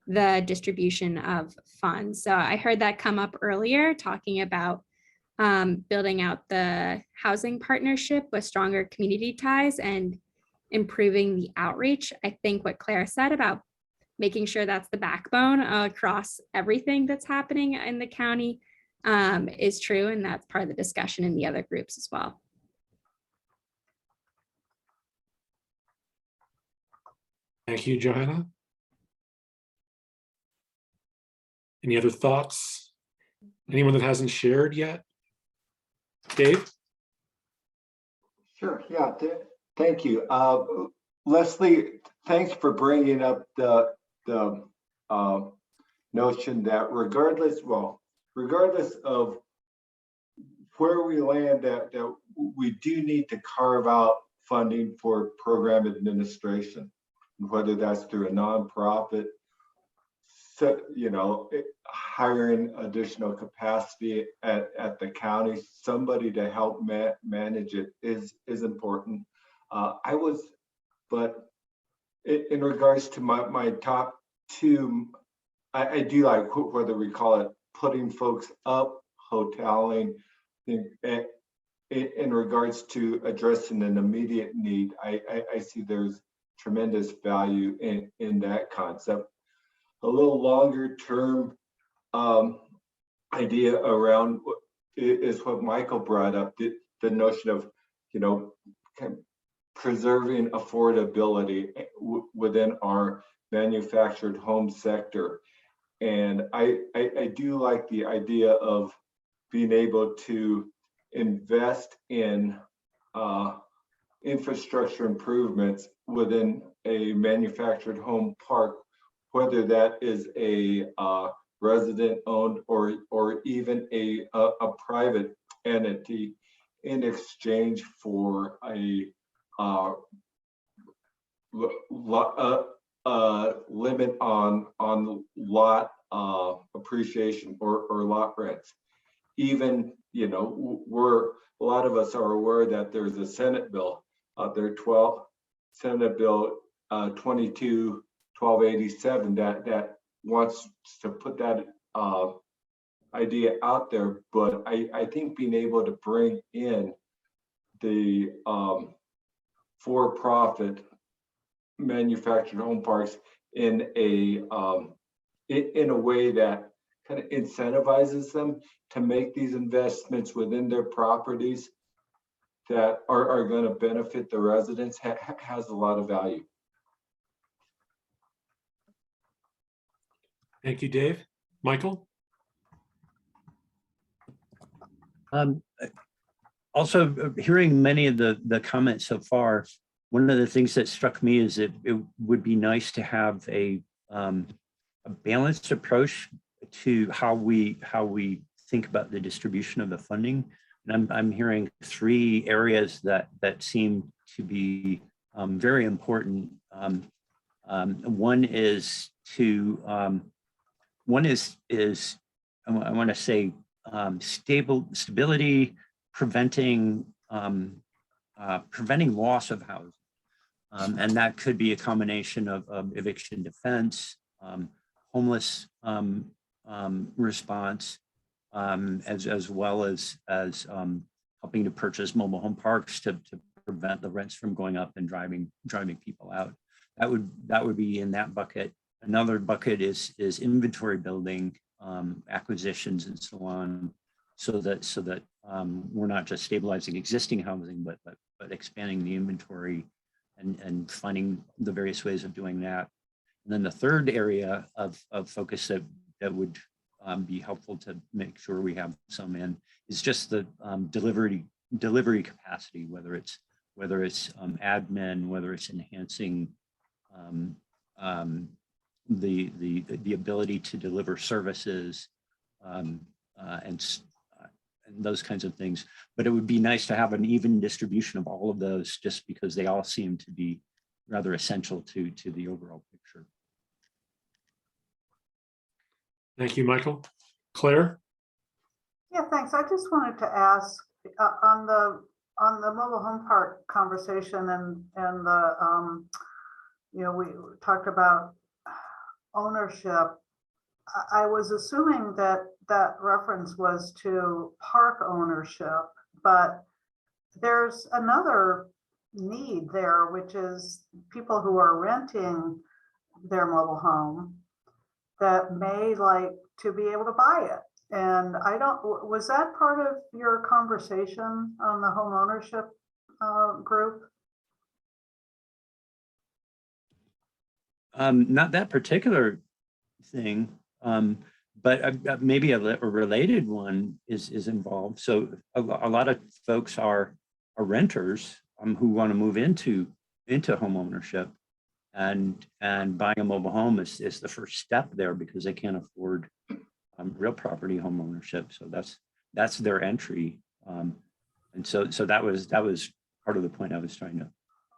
the distribution of funds. So I heard that come up earlier, talking about building out the housing partnership with stronger community ties and improving the outreach. I think what Claire said about making sure that's the backbone across everything that's happening in the county is true. And that's part of the discussion in the other groups as well. Thank you, Johanna. Any other thoughts? Anyone that hasn't shared yet? Dave? Sure, yeah, thank you. Leslie, thanks for bringing up the notion that regardless of where we land, that we do need to carve out funding for program administration, whether that's through a nonprofit, so, you know, hiring additional capacity at the county, somebody to help manage it is important. But in regards to my top two, I do like, whether we call it putting folks up, hoteling, in regards to addressing an immediate need. I see there's tremendous value in that concept. A little longer term idea around is what Michael brought up, the notion of, you know, preserving affordability within our manufactured home sector. And I do like the idea of being able to invest in infrastructure improvements within a manufactured home park, whether that is a resident owned or even a private entity, in exchange for a limit on lot appreciation or lot rents. Even, you know, a lot of us are aware that there's a Senate bill out there, Senate Bill 1287 that wants to put that idea out there. But I think being able to bring in the for-profit manufactured home parks in a way that kind of incentivizes them to make these investments within their properties that are going to benefit the residents has a lot of value. Thank you, Dave. Michael? Also, hearing many of the comments so far, one of the things that struck me is that it would be nice to have a balanced approach to how we think about the distribution of the funding. And I'm hearing three areas that seem to be very important. One is I want to say stability, preventing loss of housing, and that could be a combination of eviction defense, homeless response, as well as helping to purchase mobile home parks to prevent the rents from going up and driving people out. That would be in that bucket. Another bucket is inventory building, acquisitions and so on, so that we're not just stabilizing existing housing, but expanding the inventory and finding the various ways of doing that. And then the third area of focus that would be helpful to make sure we have some in is just the delivery capacity, whether it's admin, whether it's enhancing the ability to deliver services and those kinds of things. But it would be nice to have an even distribution of all of those, just because they all seem to be rather essential to the overall picture. Thank you, Michael. Claire? Yeah, thanks. I just wanted to ask on the mobile home park conversation and the you know, we talked about ownership. I was assuming that that reference was to park ownership, but there's another need there, which is people who are renting their mobile home that may like to be able to buy it. And I don't, was that part of your conversation on the home ownership group? Not that particular thing, but maybe a related one is involved. So a lot of folks are renters who want to move into home ownership, and buying a mobile home is the first step there because they can't afford real property home ownership. So that's their entry, and so that was part of the point I was trying to.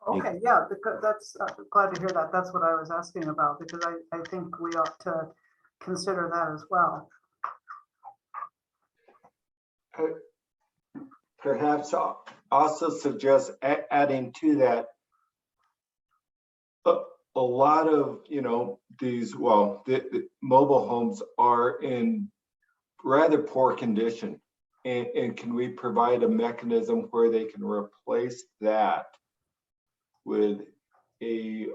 Okay, yeah, because that's glad to hear that. That's what I was asking about, because I think we ought to consider that as well. Perhaps I'll also suggest adding to that a lot of, you know, these, well, the mobile homes are in rather poor condition. And can we provide a mechanism where they can replace that with a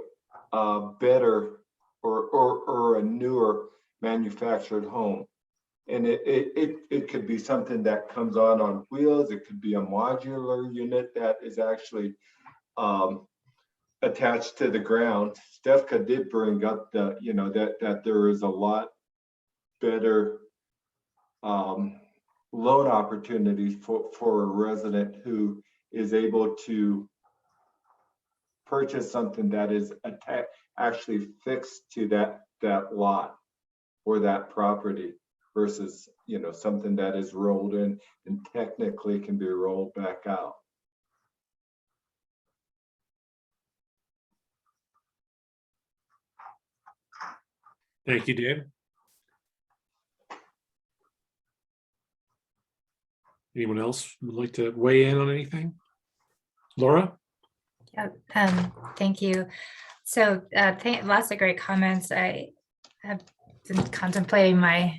better or a newer manufactured home? And it could be something that comes on wheels. It could be a modular unit that is actually attached to the ground. Stefka did bring up the, you know, that there is a lot better loan opportunities for a resident who is able to purchase something that is actually fixed to that lot or that property versus, you know, something that is rolled in and technically can be rolled back out. Thank you, Dave. Anyone else would like to weigh in on anything? Laura? Yeah, thank you. So lots of great comments. I have been contemplating my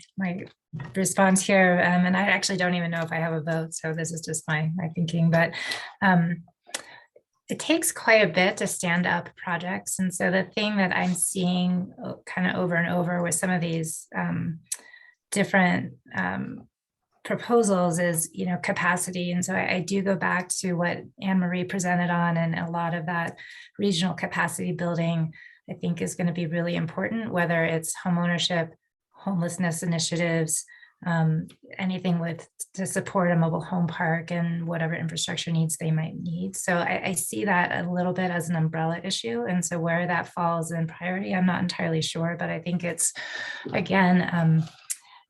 response here, and I actually don't even know if I have a vote. So this is just my thinking, but it takes quite a bit to stand up projects. And so the thing that I'm seeing kind of over and over with some of these different proposals is, you know, capacity. And so I do go back to what Anne Marie presented on, and a lot of that regional capacity building, I think, is going to be really important, whether it's homeownership, homelessness initiatives, anything to support a mobile home park and whatever infrastructure needs they might need. So I see that a little bit as an umbrella issue. And so where that falls in priority, I'm not entirely sure, but I think it's, again,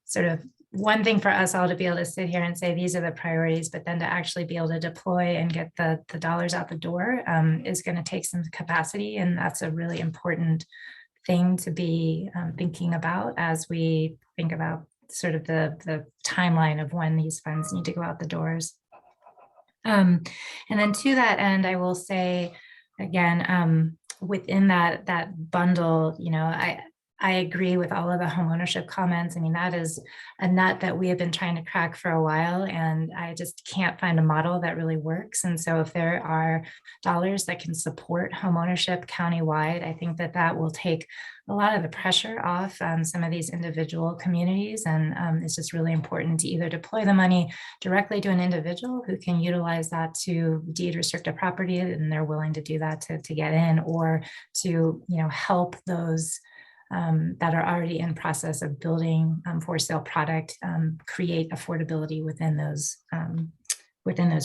sort of one thing for us all to be able to sit here and say, these are the priorities, but then to actually be able to deploy and get the dollars out the door is going to take some capacity. And that's a really important thing to be thinking about as we think about sort of the timeline of when these funds need to go out the doors. And then to that end, I will say, again, within that bundle, you know, I agree with all of the homeownership comments. I mean, that is a nut that we have been trying to crack for a while, and I just can't find a model that really works. And so if there are dollars that can support homeownership countywide, I think that will take a lot of the pressure off some of these individual communities. And it's just really important to either deploy the money directly to an individual who can utilize that to deed restrict a property, and they're willing to do that to get in, or to, you know, help those that are already in process of building for sale product, create affordability within those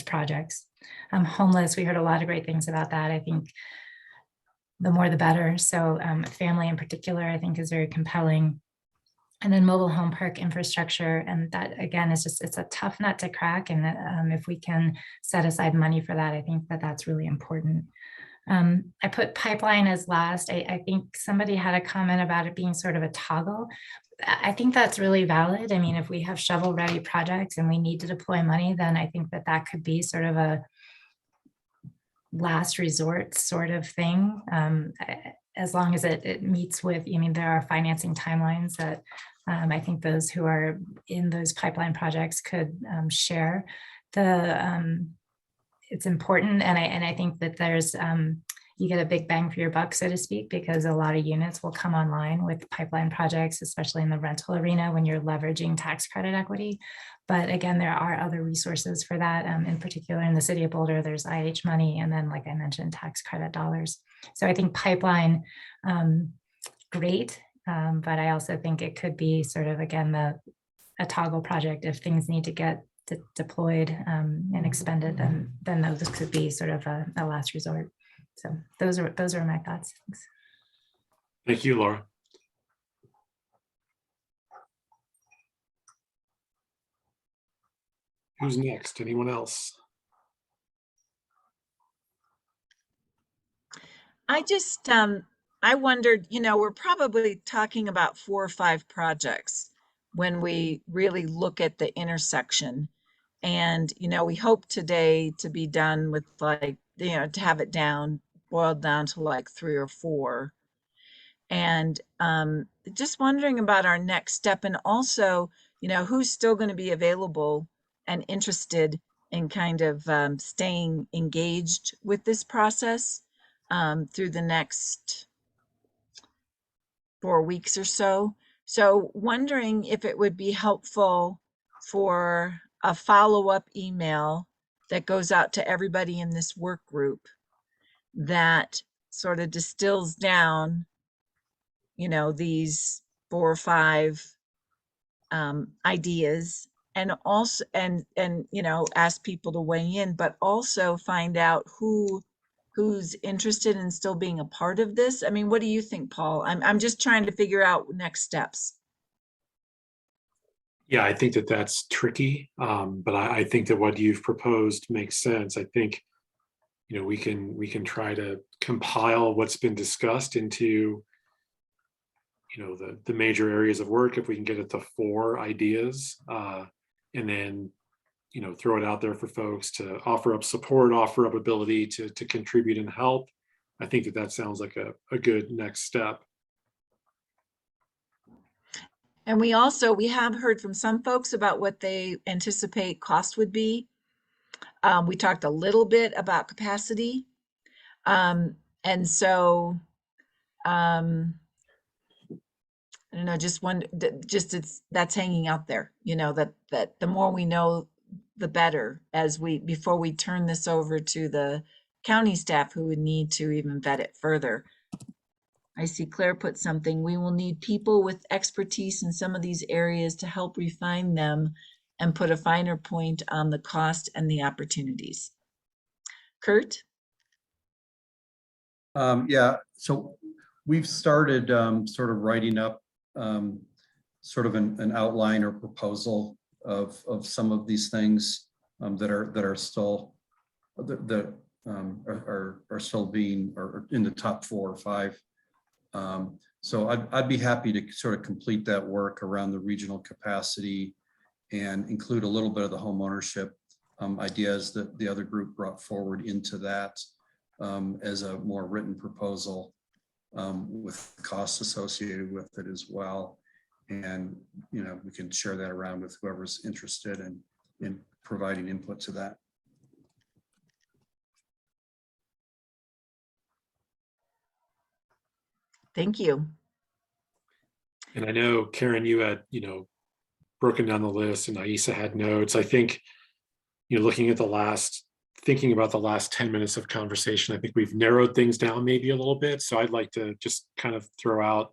projects. Homeless, we heard a lot of great things about that. I think the more the better. So family in particular, I think, is very compelling. And then mobile home park infrastructure, and that again is just, it's a tough nut to crack. And if we can set aside money for that, I think that's really important. I put pipeline as last. I think somebody had a comment about it being sort of a toggle. I think that's really valid. I mean, if we have shovel-ready projects and we need to deploy money, then I think that that could be sort of a last resort sort of thing. As long as it meets with, I mean, there are financing timelines that I think those who are in those pipeline projects could share. It's important, and I think that there's you get a big bang for your buck, so to speak, because a lot of units will come online with pipeline projects, especially in the rental arena when you're leveraging tax credit equity. But again, there are other resources for that. In particular, in the city of Boulder, there's IH money, and then, like I mentioned, tax credit dollars. So I think pipeline, great, but I also think it could be sort of, again, a toggle project. If things need to get deployed and expended, then those could be sort of a last resort. So those are my thoughts. Thanks. Thank you, Laura. Who's next? Anyone else? I just, I wondered, we're probably talking about 4 or 5 projects when we really look at the intersection. And, we hope today to be done with, like, to have it boiled down to like 3 or 4. And just wondering about our next step, and also, who's still going to be available and interested in kind of staying engaged with this process through the next 4 weeks or so. So wondering if it would be helpful for a follow-up email that goes out to everybody in this work group that sort of distills down, these 4 or 5 ideas, and also, and ask people to weigh in, but also find out who's interested in still being a part of this. I mean, what do you think, Paul? I'm just trying to figure out next steps. Yeah, I think that that's tricky, but I think that what you've proposed makes sense. I think, we can try to compile what's been discussed into, the major areas of work, if we can get it to 4 ideas, and then, throw it out there for folks to offer up support, offer up ability to contribute and help. I think that sounds like a good next step. And we have heard from some folks about what they anticipate cost would be. We talked a little bit about capacity. And so, I don't know, that's hanging out there, that the more we know, the better, before we turn this over to the county staff who would need to even vet it further. I see Claire put something, we will need people with expertise in some of these areas to help refine them and put a finer point on the cost and the opportunities. Kurt? Yeah, so we've started sort of writing up sort of an outline or proposal of some of these things that are still are still being, or in the top 4 or 5. So I'd be happy to sort of complete that work around the regional capacity and include a little bit of the home ownership ideas that the other group brought forward into that as a more written proposal with costs associated with it as well. And, we can share that around with whoever's interested in providing input to that. Thank you. And I know, Karen, you had, broken down the list, and Aisa had notes. I think, looking at thinking about the last 10 minutes of conversation, I think we've narrowed things down maybe a little bit. So I'd like to just kind of throw out,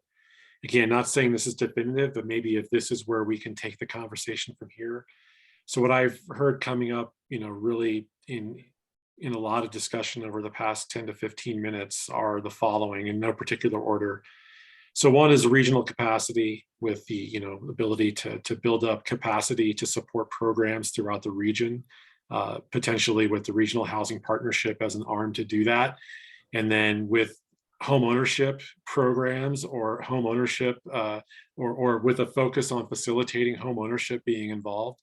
again, not saying this is definitive, but maybe if this is where we can take the conversation from here. So what I've heard coming up, really in a lot of discussion over the past 10 to 15 minutes are the following, in no particular order. So one is regional capacity, with the ability to build up capacity to support programs throughout the region, potentially with the Regional Housing Partnership as an arm to do that. And then with home ownership programs or home ownership or with a focus on facilitating home ownership being involved.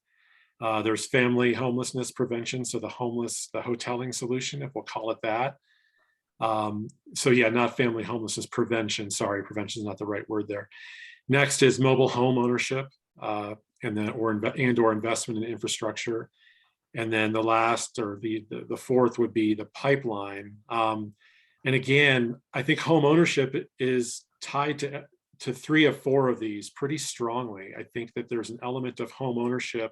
There's family homelessness prevention, so the hoteling solution, if we'll call it that. So yeah, not family homelessness prevention. Sorry, prevention is not the right word there. Next is mobile home ownership, and then or investment in infrastructure. And then the last or the fourth would be the pipeline. And again, I think home ownership is tied to 3 of 4 of these pretty strongly. I think that there's an element of home ownership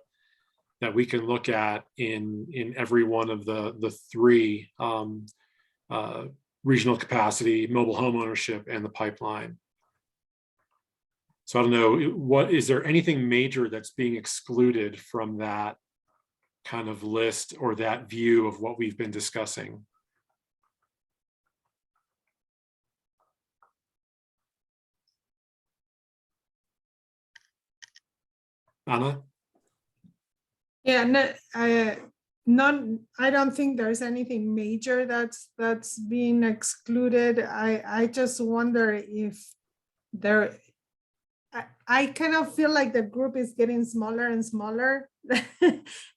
that we can look at in every one of the 3 regional capacity, mobile home ownership, and the pipeline. So I don't know, is there anything major that's being excluded from that kind of list or that view of what we've been discussing? Anna? Yeah, no, I don't think there's anything major that's being excluded. I just wonder if there, I kind of feel like the group is getting smaller and smaller.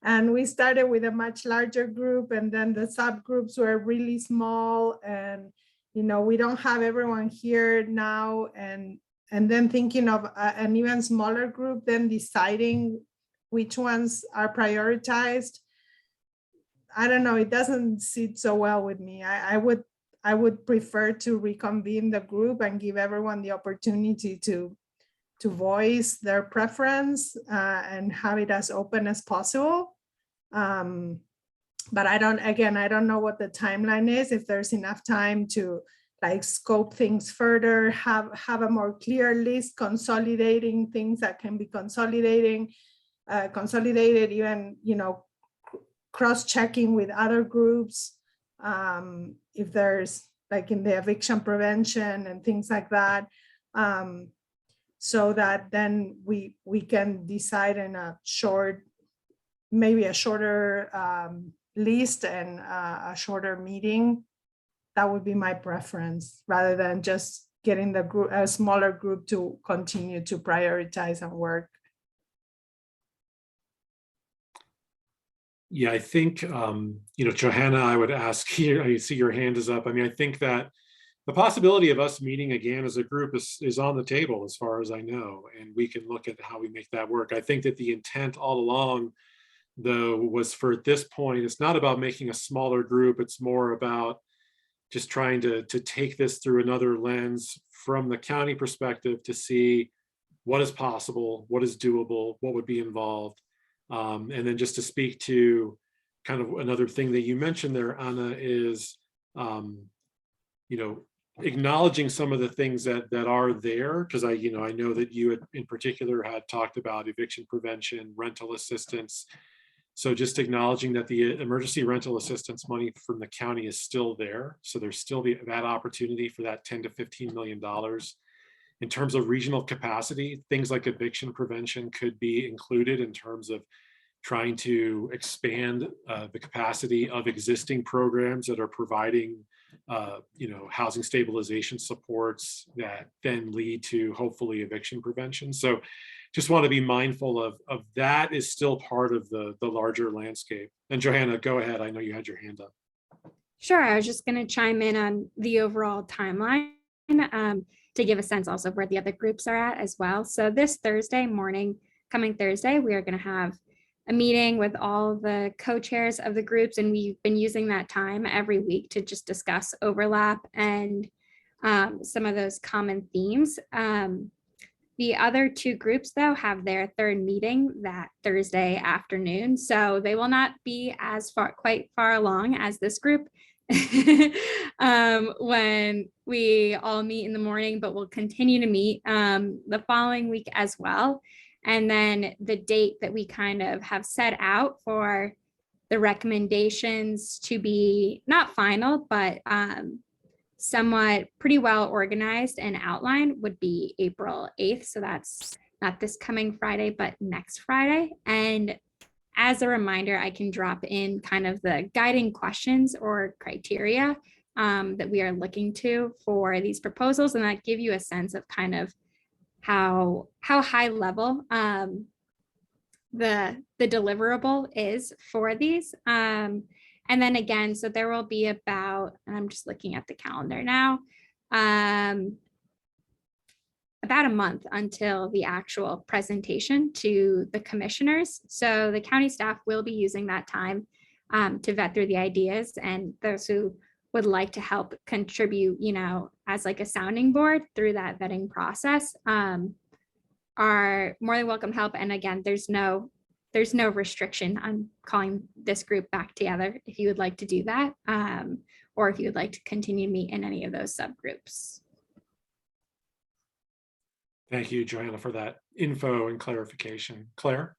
And we started with a much larger group, and then the subgroups were really small, and we don't have everyone here now, and then thinking of an even smaller group, then deciding which ones are prioritized. I don't know, it doesn't sit so well with me. I would prefer to reconvene the group and give everyone the opportunity to voice their preference and have it as open as possible. But I don't know what the timeline is, if there's enough time to like scope things further, have a more clear list, consolidating things that can be consolidated, even, cross-checking with other groups. If there's like in the eviction prevention and things like that. So that then we can decide in maybe a shorter list and a shorter meeting. That would be my preference, rather than just getting a smaller group to continue to prioritize and work. Yeah, I think, Johanna, I would ask here, I see your hand is up. I mean, I think that the possibility of us meeting again as a group is on the table, as far as I know, and we can look at how we make that work. I think that the intent all along, though, was for at this point, it's not about making a smaller group. It's more about just trying to take this through another lens from the county perspective to see what is possible, what is doable, what would be involved. And then just to speak to kind of another thing that you mentioned there, Anna, is, acknowledging some of the things that are there, because I know that you in particular had talked about eviction prevention, rental assistance. So just acknowledging that the emergency rental assistance money from the county is still there. So there's still that opportunity for that $10 to $15 million. In terms of regional capacity, things like eviction prevention could be included in terms of trying to expand the capacity of existing programs that are providing housing stabilization supports that then lead to hopefully eviction prevention. So just want to be mindful of that is still part of the larger landscape. And Johanna, go ahead. I know you had your hand up. Sure, I was just going to chime in on the overall timeline to give a sense also of where the other groups are at as well. So this Thursday morning, coming Thursday, we are going to have a meeting with all the co-chairs of the groups, and we've been using that time every week to just discuss overlap and some of those common themes. The other 2 groups, though, have their 3rd meeting that Thursday afternoon, so they will not be quite far along as this group when we all meet in the morning, but we'll continue to meet the following week as well. And then the date that we kind of have set out for the recommendations to be not final, but somewhat pretty well organized and outlined would be April 8th. So that's not this coming Friday, but next Friday. And as a reminder, I can drop in kind of the guiding questions or criteria that we are looking to for these proposals, and that give you a sense of kind of how high level the deliverable is for these. And then again, so there will be about, and I'm just looking at the calendar now, about a month until the actual presentation to the commissioners. So the county staff will be using that time to vet through the ideas, and those who would like to help contribute, you know, as like a sounding board through that vetting process are more than welcome to help. And again, there's no restriction on calling this group back together if you would like to do that, or if you would like to continue to meet in any of those subgroups. Thank you, Joanna, for that info and clarification. Claire?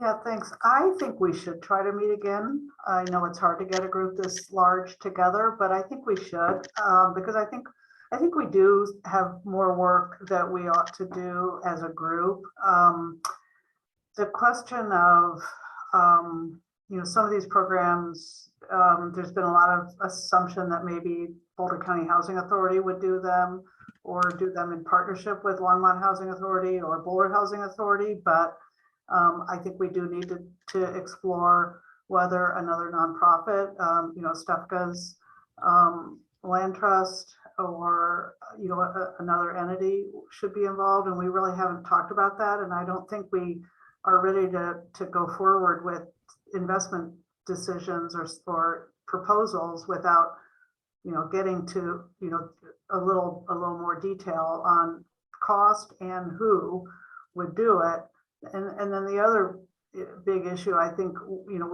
Yeah, thanks. I think we should try to meet again. I know it's hard to get a group this large together, but I think we should, because I think we do have more work that we ought to do as a group. The question of, you know, some of these programs, there's been a lot of assumption that maybe Boulder County Housing Authority would do them, or do them in partnership with Longmont Housing Authority or Boulder Housing Authority. But I think we do need to explore whether another nonprofit, you know, Stefka's Land Trust, or, you know, another entity should be involved. And we really haven't talked about that. And I don't think we are ready to go forward with investment decisions or proposals without, you know, getting to, you know, a little more detail on cost and who would do it. And then the other big issue, I think, you know,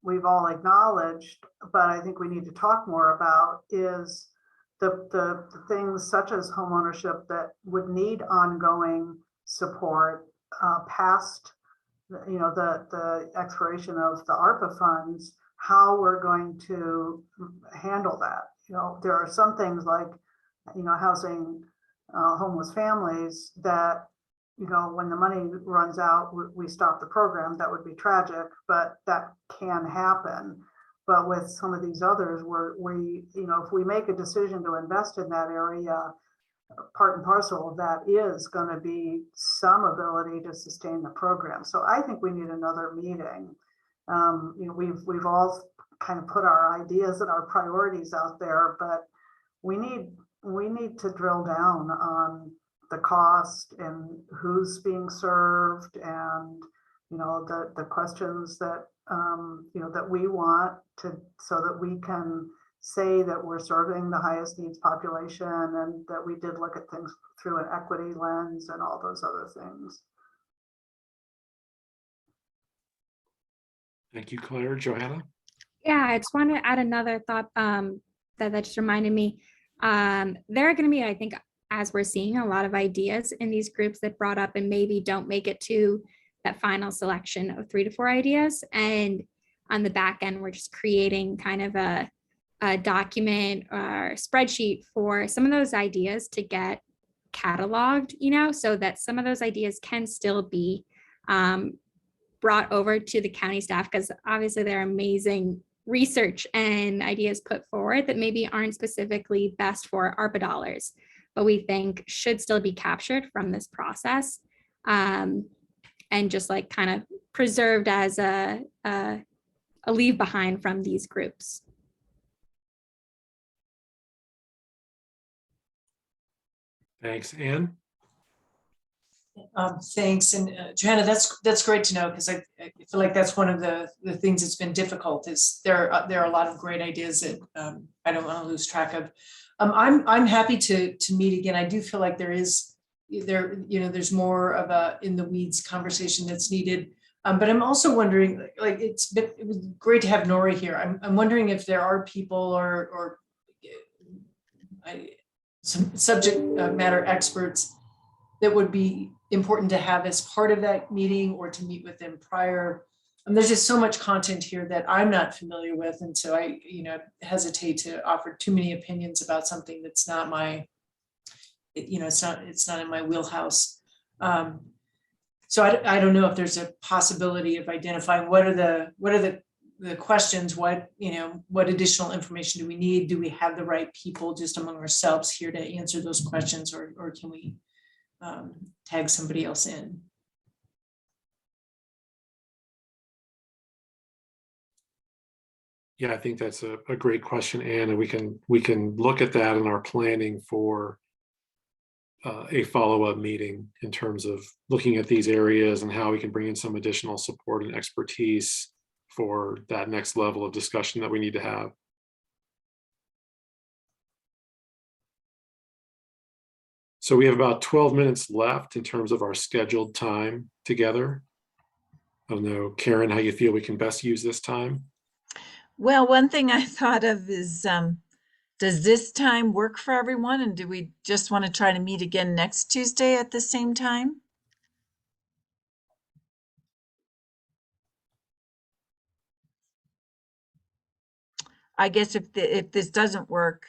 we've all acknowledged, but I think we need to talk more about is the things such as homeownership that would need ongoing support past, you know, the expiration of the ARPA funds, how we're going to handle that. You know, there are some things like, you know, housing homeless families that, you know, when the money runs out, we stop the program. That would be tragic, but that can happen. But with some of these others, we, you know, if we make a decision to invest in that area, part and parcel of that is going to be some ability to sustain the program. So I think we need another meeting. You know, we've all kind of put our ideas and our priorities out there, but we need to drill down on the cost and who's being served, and, you know, the questions that you know, that we want to, so that we can say that we're serving the highest needs population, and that we did look at things through an equity lens and all those other things. Thank you, Claire. Johanna? Yeah, I just want to add another thought that just reminded me. There are going to be, I think, as we're seeing a lot of ideas in these groups that brought up and maybe don't make it to that final selection of 3 to 4 ideas. And on the back end, we're just creating kind of a document or spreadsheet for some of those ideas to get cataloged, you know, so that some of those ideas can still be brought over to the county staff, because obviously there are amazing research and ideas put forward that maybe aren't specifically best for ARPA dollars, but we think should still be captured from this process, and just like kind of preserved as a leave behind from these groups. Thanks. Anne? Thanks. And Johanna, that's great to know, because I feel like that's one of the things that's been difficult is there are a lot of great ideas that I don't want to lose track of. I'm happy to meet again. I do feel like there's more of a in the weeds conversation that's needed. But I'm also wondering, like, it was great to have Nori here. I'm wondering if there are people or some subject matter experts that would be important to have as part of that meeting, or to meet with them prior. There's just so much content here that I'm not familiar with, and so I, you know, hesitate to offer too many opinions about something that's not my, you know, it's not in my wheelhouse. So I don't know if there's a possibility of identifying what are the the questions, what additional information do we need? Do we have the right people just among ourselves here to answer those questions, or can we tag somebody else in? Yeah, I think that's a great question, Anne, and we can look at that in our planning for a follow-up meeting in terms of looking at these areas and how we can bring in some additional support and expertise for that next level of discussion that we need to have. So we have about 12 minutes left in terms of our scheduled time together. I don't know, Karen, how you feel we can best use this time? Well, one thing I thought of is, does this time work for everyone? And do we just want to try to meet again next Tuesday at the same time? I guess if this doesn't work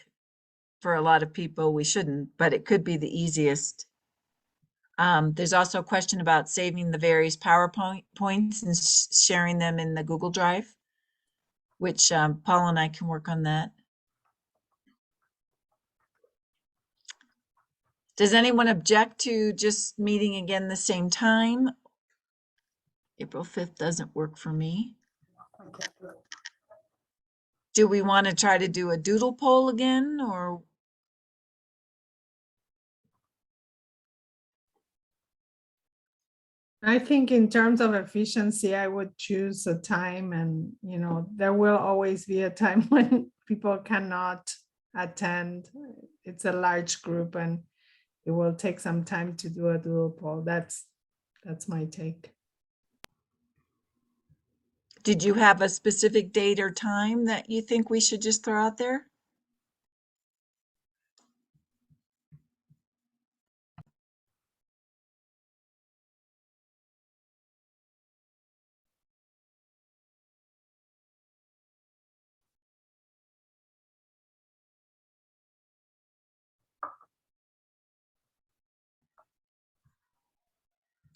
for a lot of people, we shouldn't, but it could be the easiest. There's also a question about saving the various PowerPoints and sharing them in the Google Drive, which Paul and I can work on that. Does anyone object to just meeting again the same time? April 5th doesn't work for me. Do we want to try to do a doodle poll again, or? I think in terms of efficiency, I would choose a time, and there will always be a time when people cannot attend. It's a large group and it will take some time to do a doodle poll. That's my take. Did you have a specific date or time that you think we should just throw out there?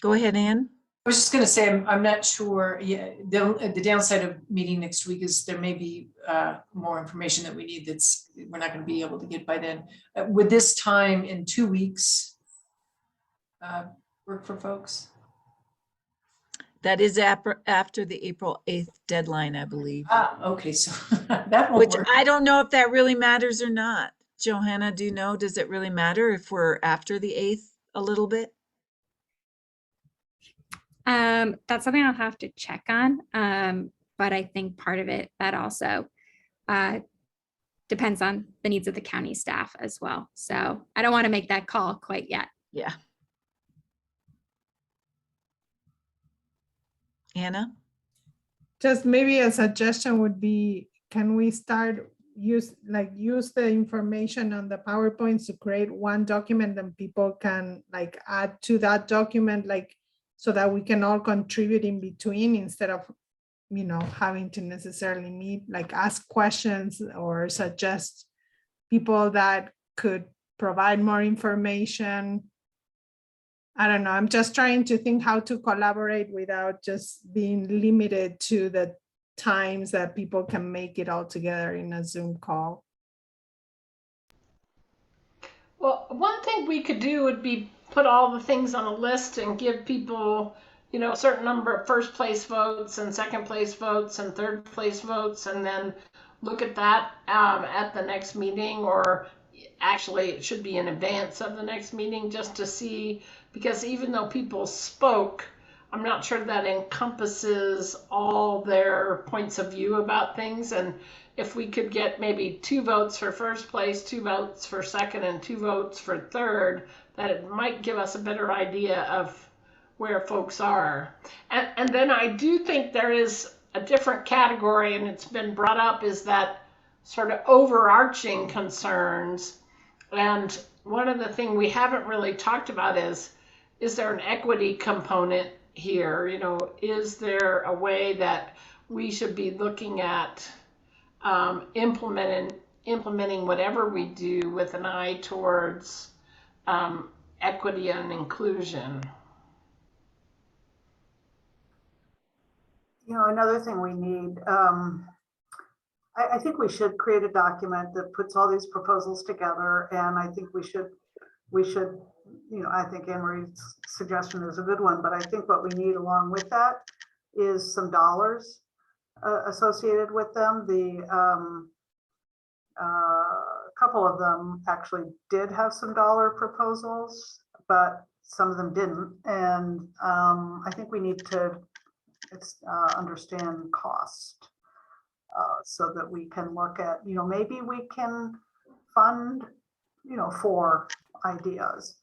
Go ahead, Anne. I was just going to say, I'm not sure. Yeah, the downside of meeting next week is there may be more information that we need we're not going to be able to get by then. Would this time in 2 weeks work for folks? That is after the April 8th deadline, I believe. Okay, so that won't Which work. I don't know if that really matters or not. Johanna, do you know, does it really matter if we're after the 8th a little bit? That's something I'll have to check on. But I think part of it that also depends on the needs of the county staff as well. So I don't want to make that call quite yet. Yeah. Anna? Just maybe a suggestion would be, can we start use the information on the PowerPoints to create one document, and people can add to that document, so that we can all contribute in between, instead of having to necessarily meet, ask questions or suggest people that could provide more information. I don't know. I'm just trying to think how to collaborate without just being limited to the times that people can make it all together in a Zoom call. Well, one thing we could do would be put all the things on a list and give people, a certain number of first place votes and second place votes and third place votes, and then look at that at the next meeting, or actually it should be in advance of the next meeting, just to see, because even though people spoke, I'm not sure that encompasses all their points of view about things. And if we could get maybe 2 votes for first place, 2 votes for second, and 2 votes for third, that it might give us a better idea of where folks are. And then I do think there is a different category, and it's been brought up, is that sort of overarching concerns. And one of the things we haven't really talked about is there an equity component here? Is there a way that we should be looking at implementing whatever we do with an eye towards equity and inclusion? Another thing we need, I think we should create a document that puts all these proposals together, and I think we should, I think Anne Marie's suggestion is a good one, but I think what we need along with that is some dollars associated with them. A couple of them actually did have some dollar proposals, but some of them didn't. And I think we need to understand cost so that we can look at, maybe we can fund, 4 ideas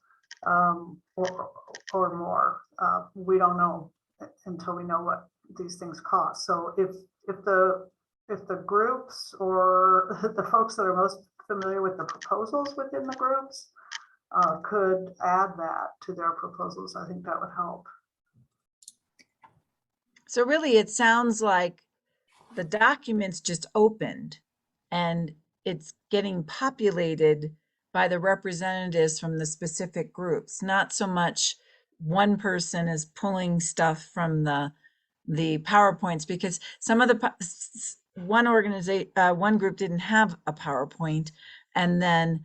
or more. We don't know until we know what these things cost. So if the groups or the folks that are most familiar with the proposals within the groups could add that to their proposals, I think that would help. So really, it sounds like the document's just opened and it's getting populated by the representatives from the specific groups, not so much one person is pulling stuff from the PowerPoints, because some of the one group didn't have a PowerPoint, and then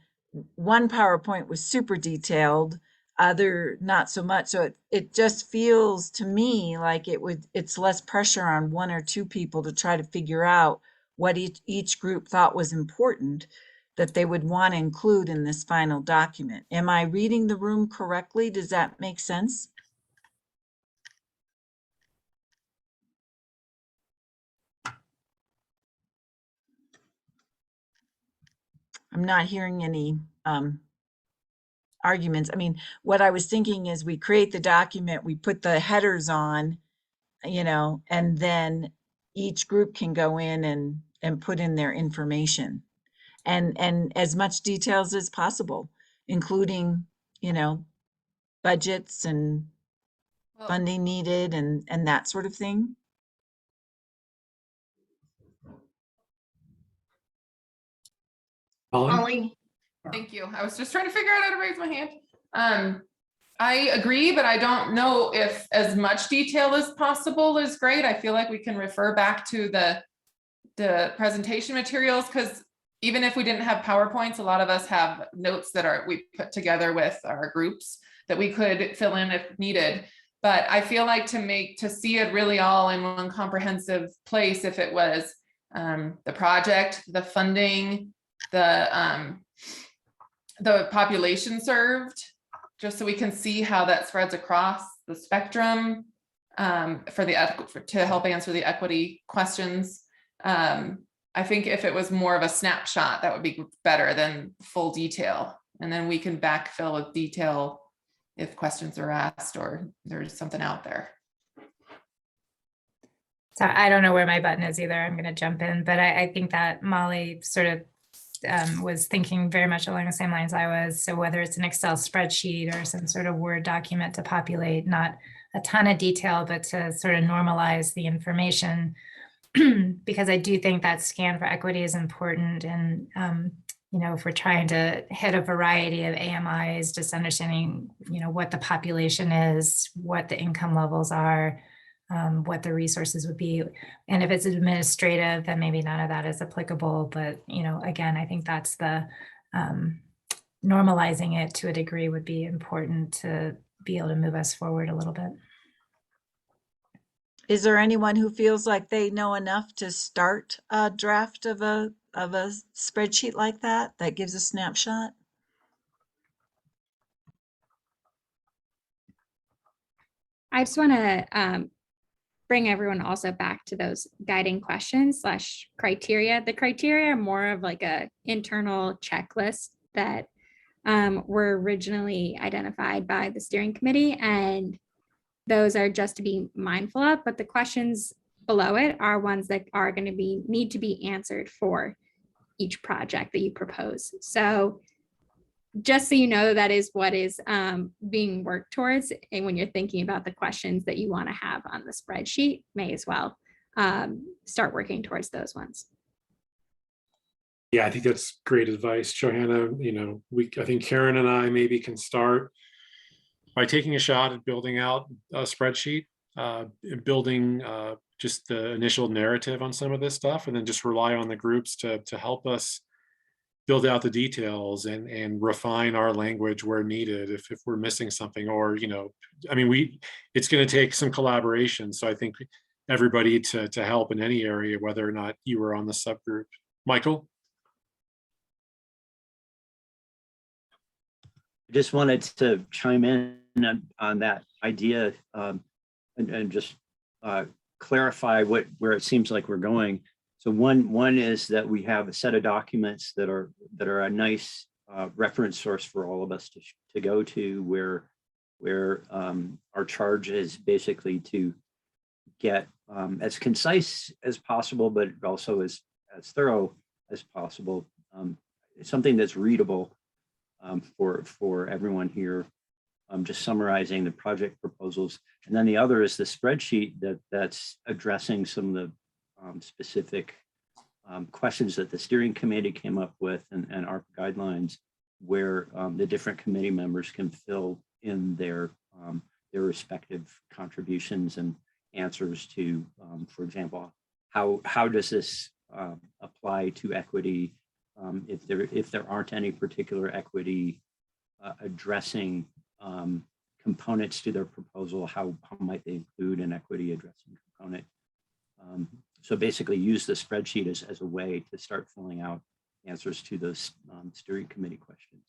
one PowerPoint was super detailed, other not so much. So it just feels to me like it's less pressure on 1 or 2 people to try to figure out what each group thought was important that they would want to include in this final document. Am I reading the room correctly? Does that make sense? I'm not hearing any arguments. I mean, what I was thinking is we create the document, we put the headers on, and then each group can go in and put in their information and as much details as possible, including, budgets and funding needed and that sort of thing. Molly? Thank you. I was just trying to figure out how to raise my hand. I agree, but I don't know if as much detail as possible is great. I feel like we can refer back to the presentation materials, because even if we didn't have PowerPoints, a lot of us have notes that we put together with our groups that we could fill in if needed. But I feel like to see it really all in one comprehensive place, if it was the project, the funding, the population served, just so we can see how that spreads across the spectrum to help answer the equity questions. I think if it was more of a snapshot, that would be better than full detail. And then we can backfill with detail if questions are asked or there's something out there. So I don't know where my button is either. I'm going to jump in, but I think that Molly sort of was thinking very much along the same lines I was. So whether it's an Excel spreadsheet or some sort of Word document to populate, not a ton of detail, but to sort of normalize the information, because I do think that scan for equity is important. And, if we're trying to hit a variety of AMIs, just understanding, what the population is, what the income levels are, what the resources would be. And if it's administrative, then maybe none of that is applicable. But, again, I think that's the normalizing it to a degree would be important to be able to move us forward a little bit. Is there anyone who feels like they know enough to start a draft of a spreadsheet like that gives a snapshot? I just want to bring everyone also back to those guiding questions / criteria. The criteria are more of like a internal checklist that were originally identified by the steering committee, and those are just to be mindful of, but the questions below it are ones that are going to need to be answered for each project that you propose. So just so you know, that is what is being worked towards. And when you're thinking about the questions that you want to have on the spreadsheet, may as well start working towards those ones. Yeah, I think that's great advice, Johanna. I think Karen and I maybe can start by taking a shot at building out a spreadsheet building just the initial narrative on some of this stuff, and then just rely on the groups to help us build out the details and refine our language where needed if we're missing something, or, you know, I mean, it's going to take some collaboration. So I think everybody to help in any area, whether or not you were on the subgroup. Michael? I just wanted to chime in on that idea and just clarify where it seems like we're going. So one is that we have a set of documents that are a nice reference source for all of us to go to, where our charge is basically to get as concise as possible, but also as thorough as possible. Something that's readable for everyone here. Just summarizing the project proposals, and then the other is the spreadsheet that's addressing some of the specific questions that the steering committee came up with and ARPA guidelines, where the different committee members can fill in their respective contributions and answers to, for example, how does this apply to equity? If there aren't any particular equity addressing components to their proposal, how might they include an equity addressing component? So basically use the spreadsheet as a way to start filling out answers to those steering committee questions.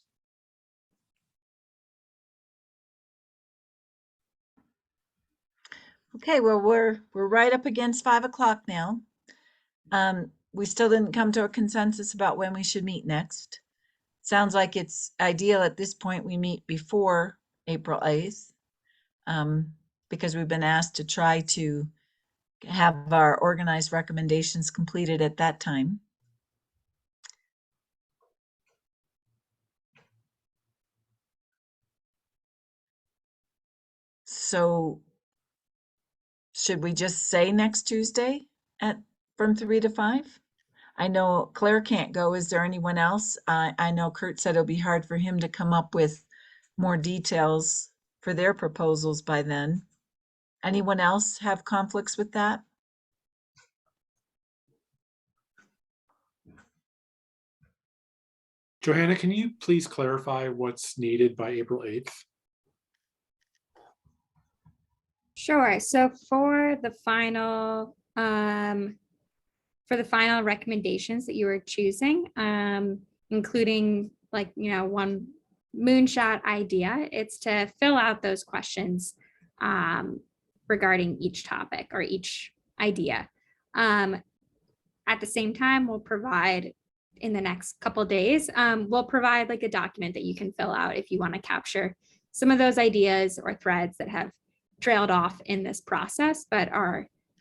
Okay, well, we're right up against 5 o'clock now. We still didn't come to a consensus about when we should meet next. Sounds like it's ideal at this point we meet before April 8th, because we've been asked to try to have our organized recommendations completed at that time. So should we just say next Tuesday from 3 to 5? I know Claire can't go. Is there anyone else? I know Kurt said it'll be hard for him to come up with more details for their proposals by then. Anyone else have conflicts with that? Johanna, can you please clarify what's needed by April 8th? Sure. So for the final recommendations that you were choosing, including one moonshot idea, it's to fill out those questions regarding each topic or each idea. At the same time, we'll provide in the next couple of days, we'll provide a document that you can fill out if you want to capture some of those ideas or threads that have trailed off in this process, but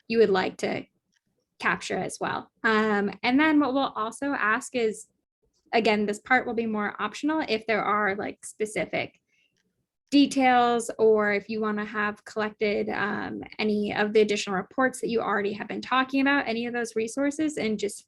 you would like to capture as well. And then what we'll also ask is, again, this part will be more optional if there are specific details, or if you want to have collected any of the additional reports that you already have been talking about, any of those resources, and just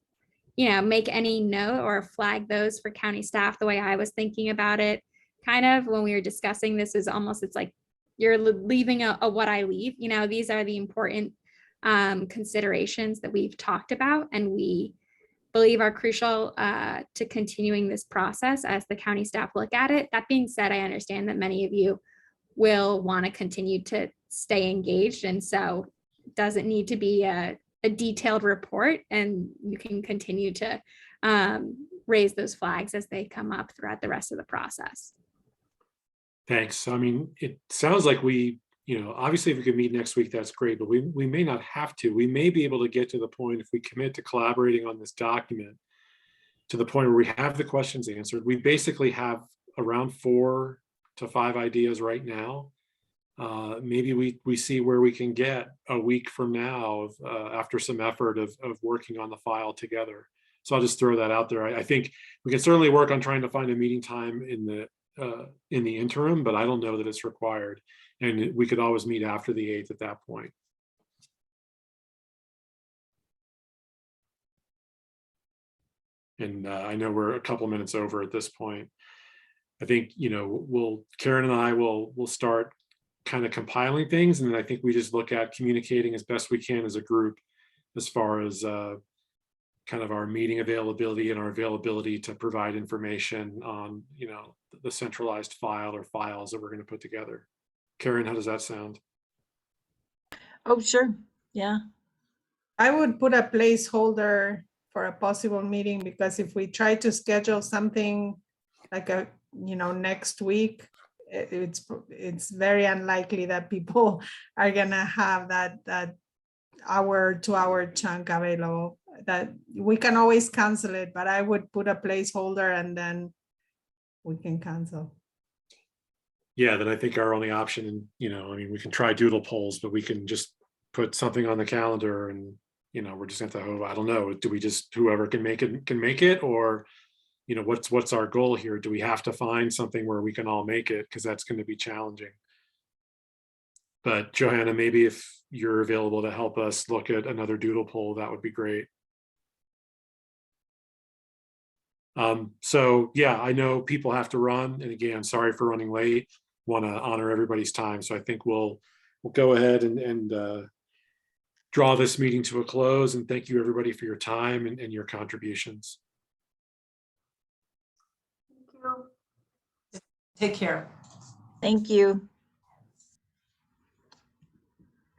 make any note or flag those for county staff. The way I was thinking about it kind of when we were discussing this is almost, it's like you're leaving a what I leave. These are the important considerations that we've talked about and we believe are crucial to continuing this process as the county staff look at it. That being said, I understand that many of you will want to continue to stay engaged, and so it doesn't need to be a detailed report, and you can continue to raise those flags as they come up throughout the rest of the process. Thanks. I mean, it sounds like obviously if we could meet next week, that's great, but we may not have to. We may be able to get to the point, if we commit to collaborating on this document, to the point where we have the questions answered. We basically have around 4 to 5 ideas right now. Maybe we see where we can get a week from now after some effort of working on the file together. So I'll just throw that out there. I think we can certainly work on trying to find a meeting time in the interim, but I don't know that it's required. And we could always meet after the 8th at that point. And I know we're a couple minutes over at this point. I think, Karen and I will start kind of compiling things. And then I think we just look at communicating as best we can as a group as far as kind of our meeting availability and our availability to provide information on, you know, the centralized file or files that we're going to put together. Karen, how does that sound? Oh, sure. Yeah. I would put a placeholder for a possible meeting, because if we try to schedule something like a, you know, next week, it's very unlikely that people are gonna have that hour, 2 hour chunk available. That we can always cancel it, but I would put a placeholder and then we can cancel. Yeah, then I think our only option, you know, I mean, we can try doodle polls, but we can just put something on the calendar and, you know, we're just going to, oh, I don't know, do we just, whoever can make it, or, you know, what's our goal here? Do we have to find something where we can all make it? Because that's going to be challenging. But Johanna, maybe if you're available to help us look at another doodle poll, that would be great. So yeah, I know people have to run, and again, sorry for running late. Want to honor everybody's time, so I think we'll go ahead and draw this meeting to a close. And thank you everybody for your time and your contributions. Thank you. Take care. Thank you.